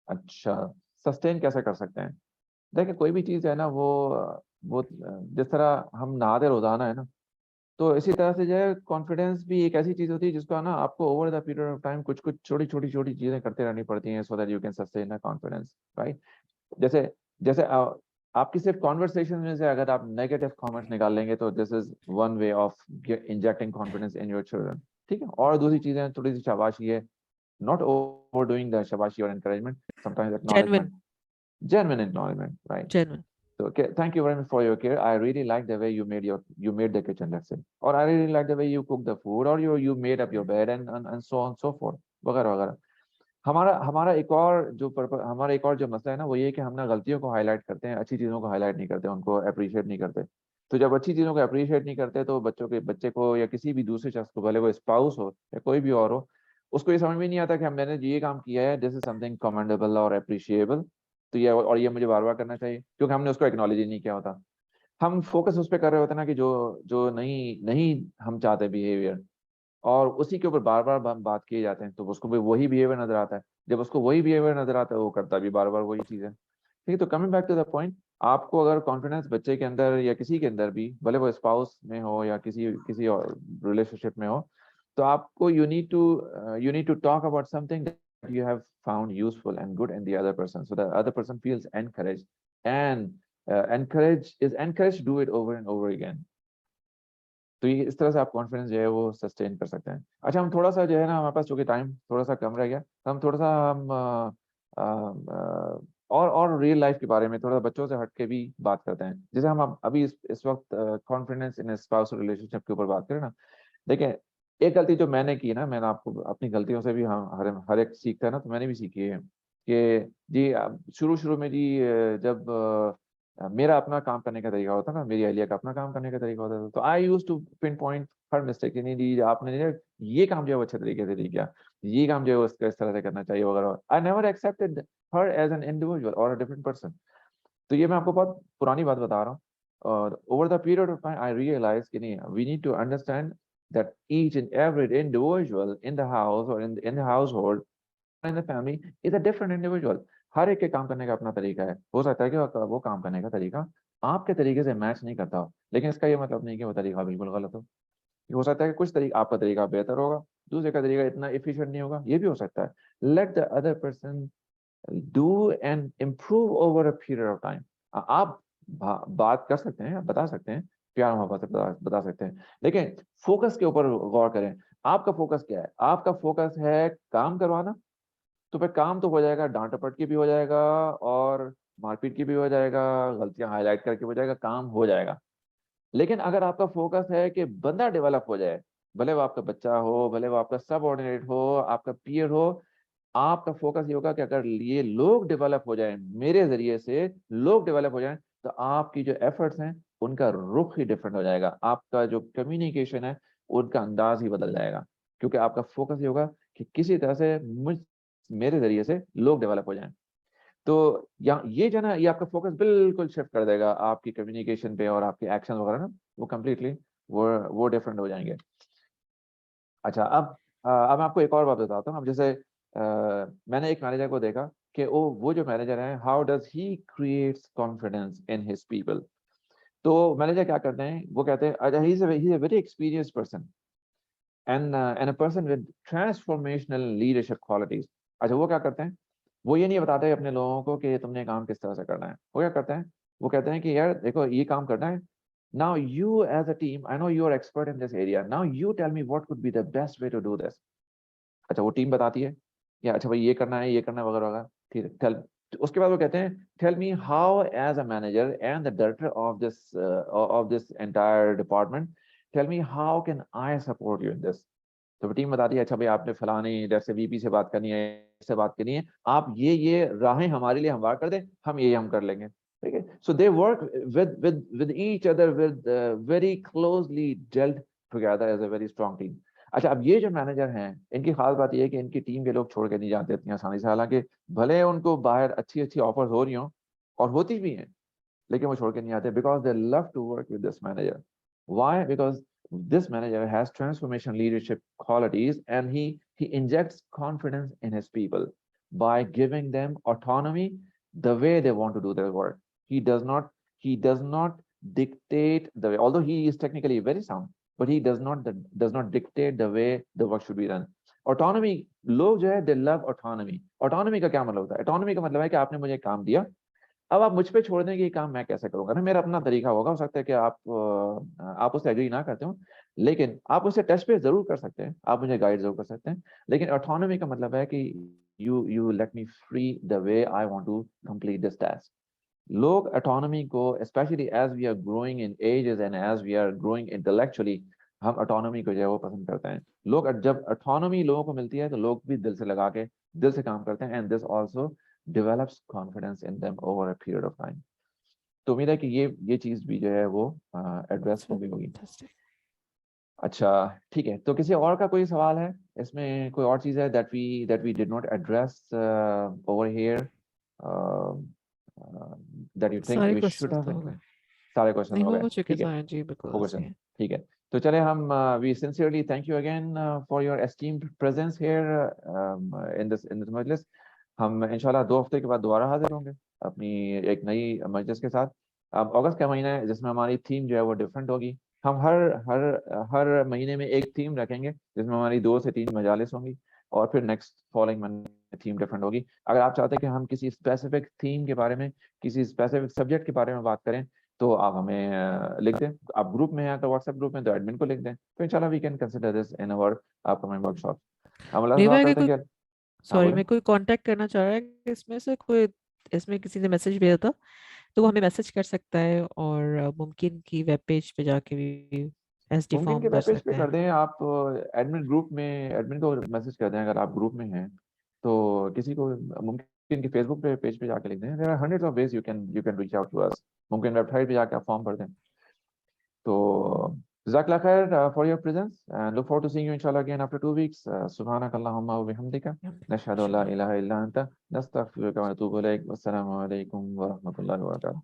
अच्छा, सस्टेन कैसे कर सकते हैं? देखिए, कोई भी चीज़ है ना, वो जिस तरह हम नहाते रोजाना है ना, तो इसी तरह से जो है कॉन्फिडेंस भी एक ऐसी चीज होती है जिसको ना आपको over the period of time कुछ कुछ छोटी छोटी चीजें करते रहनी पड़ती हैं, so that you can sustain the confidence, right? जैसे जैसे आपकी सिर्फ कॉन्वर्सेशन में से अगर आप नेगेटिव कमेंट्स निकाल लेंगे, तो this is one way of injecting confidence in your children. ठीक है, और दूसरी चीजें थोड़ी सी शाबाशी है, नॉट ओवर डूइंग द शाबाशी और encouragement, sometimes genuine, acknowledgement, genuine acknowledgement, right? Genuine. So okay, thank you very much for your care. I really like the way you made the kitchen, let's say, or I really like the way you cook the food, or you made up your bed, and so on so forth, वगैरह वगैरह। हमारा हमारा एक और जो मसला है ना, वो ये है कि हम ना गलतियों को हाईलाइट करते हैं, अच्छी चीजों को हाईलाइट नहीं करते, उनको अप्रिशिएट नहीं करते। तो जब अच्छी चीजों को अप्रिशिएट नहीं करते, तो बच्चे को या किसी भी दूसरे शख्स को, भले वो स्पाउस हो या कोई भी और हो, उसको ये समझ में नहीं आता कि मैंने ये काम किया है, दिस इज समथिंग कमेंडेबल और अप्रिशिएबल, तो ये मुझे बार बार करना चाहिए, क्योंकि हमने उसको एक्नॉलेज ही नहीं किया होता। हम फोकस उस पर कर रहे होते हैं ना, कि जो जो नहीं नहीं हम चाहते बिहेवियर, और उसी के ऊपर बार बार बात किए जाते हैं, तो उसको भी वही बिहेवियर नजर आता है। जब उसको वही बिहेवियर नजर आता है, वो करता भी बार बार वही चीज है। ठीक है, तो coming back to the point, आपको अगर कॉन्फिडेंस बच्चे के अंदर या किसी के अंदर भी, भले वो स्पाउस में हो या किसी किसी और रिलेशनशिप में हो, तो आपको you need to talk about something that you have found useful and good in the other person, so that other person feels encourage, and encourage do it over and over again. तो ये इस तरह से आप confidence जो है वो sustain कर सकते हैं। अच्छा, हम थोड़ा सा जो है ना, हमारे पास चूंकि टाइम थोड़ा सा कम रह गया, तो हम थोड़ा सा हम और रियल लाइफ के बारे में थोड़ा सा बच्चों से हट के भी बात करते हैं। जैसे हम अभी इस वक्त कॉन्फिडेंस इन स्पाउस रिलेशनशिप के ऊपर बात करें ना, देखिए, एक गलती जो मैंने की ना, मैंने आपको अपनी गलतियों से भी, हम हर एक सीखता है ना, तो मैंने भी सीखी है कि जी, शुरू शुरू में जी, जब मेरा अपना काम करने का तरीका होता ना, मेरी अहलिया का अपना काम करने का तरीका होता था, तो I use to pinpoint her mistake, नहीं जी आपने ये काम जो है वो अच्छे तरीके से नहीं किया, ये काम जो है उसका इस तरह से करना चाहिए, वगैरह। I never accepted her as an individual और अ डिफरेंट पर्सन। तो ये मैं आपको बहुत पुरानी बात बता रहा हूँ, और over the period of time I realize कि नहीं, we need to understand that each and every individual in the house or in the household in the family is a different individual. हर एक के काम करने का अपना तरीका है। हो सकता है कि वो काम करने का तरीका आपके तरीके से मैच नहीं करता हो, लेकिन इसका ये मतलब नहीं कि वो तरीका बिल्कुल गलत हो सकता है कि कुछ तरीका आपका तरीका बेहतर होगा, दूसरे का तरीका इतना एफिशिएंट नहीं होगा, ये भी हो सकता है। Let the other person do and improve over a period of time. आप बात कर सकते हैं, आप बता सकते हैं, प्यार मोहब्बत से बता सकते हैं, लेकिन फोकस के ऊपर गौर करें। आपका फोकस क्या है? आपका फोकस है काम करवाना, तो फिर काम तो हो जाएगा, डांट डपट के भी हो जाएगा, और मारपीट की भी हो जाएगा, गलतियां हाईलाइट करके हो जाएगा, काम हो जाएगा। लेकिन अगर आपका फोकस है कि बंदा डेवलप हो जाए, भले वो आपका बच्चा हो, भले वो आपका सबऑर्डिनेट हो, आपका पीयर हो, आपका फोकस ये होगा कि अगर ये लोग डेवलप हो जाएं, मेरे जरिए से लोग डेवलप हो जाएं, तो आपकी जो एफर्ट्स हैं उनका रुख ही डिफरेंट हो जाएगा, आपका जो कम्युनिकेशन है उनका अंदाज ही बदल जाएगा, क्योंकि आपका फोकस ये होगा कि किसी तरह से मेरे जरिए से लोग डेवलप हो जाएं। तो ये जो है ना, ये आपका फोकस बिल्कुल शिफ्ट कर देगा आपकी कम्युनिकेशन पे, और आपके एक्शन वगैरह ना वो कम्प्लीटली वो डिफरेंट हो जाएंगे। अच्छा, अब मैं आपको एक और बात बताता हूँ। अब जैसे मैंने एक मैनेजर को देखा कि वो जो मैनेजर है, how does he creates confidence in his people. तो मैनेजर क्या करते हैं, वो कहते हैं अच्छा, he is a very experienced person and a person with transformational leadership qualities. अच्छा, वो क्या करते हैं, वो ये नहीं बताते अपने लोगों को कि तुमने काम किस तरह से करना है। वो क्या करते हैं, वो कहते हैं कि यार देखो ये काम करना है, now you as a team, I know you are expert in this area, now you tell me what could be the best way to do this। अच्छा, वो टीम बताती है या अच्छा भाई ये करना है, ये करना है वगैरह वगैरह, ठीक है, टेल। उसके बाद वो कहते हैं tell me how as a manager and the director of this entire department, tell me how can I support you in this. तो टीम बताती है अच्छा भाई आपने फलानी जैसे वीपी से बात करनी है, इससे बात करनी है, आप ये राहें हमारे लिए हमवार कर दें, हम कर लेंगे, ठीक है। So they work with each other with very closely dealt together as a very strong team. अच्छा, अब ये जो मैनेजर हैं, इनकी खास बात ये है कि इनकी टीम के लोग छोड़ के नहीं जाते इतनी आसानी से, हालांकि भले उनको बाहर अच्छी अच्छी ऑफर्स हो रही हों और होती भी हैं, लेकिन वो छोड़ के नहीं आते, because they love to work with this manager. Why? Because this manager has transformation leadership qualities, and he injects confidence in his people by giving them autonomy the way they want to do their work. He does not dictate the way, although he is technically very sound, but he does not dictate the way the work should be done. Autonomy, लोग जो है they love autonomy। autonomy का क्या मतलब होता है? autonomy का मतलब है कि आपने मुझे काम दिया, अब आप मुझ पे छोड़ दें कि ये काम मैं कैसे करूंगा ना, मेरा अपना तरीका होगा, हो सकता है कि आप उससे एग्री ना करते हो, लेकिन आप उससे टच पे जरूर कर सकते हैं, आप मुझे गाइड जरूर कर सकते हैं। लेकिन ऑटोनॉमी का मतलब है कि you let me free the way I want to complete this task. लोग ऑटोनॉमी को, specially as we are growing in ages and as we are growing intellectually, हम ऑटोनॉमी को जो है वो पसंद करते हैं। लोग जब ऑटोनॉमी लोगों को मिलती है तो लोग भी दिल से लगा के दिल से काम करते हैं, and this also develops confidence in them over a period of time। तो उम्मीद है कि ये चीज भी जो है वो एड्रेस हो गई होगी। अच्छा, ठीक है, तो किसी और का कोई सवाल है इसमें, कोई और चीज है that we did not address over here, that you think सारे we should क्वेश्चंस have तो हो included? गए, सारे क्वेश्चन नहीं हो गए, हो चुके ठीक है, सारे जी, बिल्कुल हो गए सही सर, है। ठीक है। तो चले हम we sincerely thank you again for your esteemed presence here in this मजलिस। हम इंशाल्लाह 2 हफ्ते के बाद दोबारा हाजिर होंगे अपनी एक नई मजलिस के साथ। अब अगस्त का महीना है जिसमें हमारी थीम जो है वो डिफरेंट होगी। हम हर हर हर महीने में एक थीम रखेंगे जिसमें हमारी 2 से 3 मजालिस होंगी, और फिर next following month theme different होगी। अगर आप चाहते हैं कि हम किसी स्पेसिफिक थीम के बारे में, किसी स्पेसिफिक सब्जेक्ट के बारे में बात करें, तो आप हमें लिख दें। आप ग्रुप में हैं तो व्हाट्सएप ग्रुप में तो एडमिन को लिख दें, तो इंशाल्लाह we can consider this in our upcoming workshop. हम अल्लाह से दुआ मेरा अगर करते कोई, हैं कि हाँ सॉरी, बोले। मैं कोई कांटेक्ट करना चाह रहा है कि इसमें से कोई, इसमें किसी ने मैसेज भेजा था, तो वो हमें मैसेज कर सकता है, और मुमकिन की वेब पेज पे जाके भी एसडी मुमकिन के फॉर्म भर वेब पेज पे सकते हैं। कर दें आप, एडमिन ग्रुप में एडमिन को मैसेज कर दें अगर आप ग्रुप में हैं, तो किसी को मुमकिन के फेसबुक पे पेज पे जाके लिख दें। There are hundreds of ways you can reach out to us. मुमकिन वेबसाइट पे जाके आप फॉर्म भर दें। तो जज़ाकल्लाह खैर for your presence, and look forward to seeing you इंशाल्लाह अगेन आफ्टर 2 वीक्स। सुब्हानक अल्लाहुम्मा व बिहम्दिका नशहदु अल्ला इलाहा इल्ला अंता नस्तगफिरुका व नतूबु इलैक। वस्सलामु अलैकुम व रहमतुल्लाहि व बरकातुहू।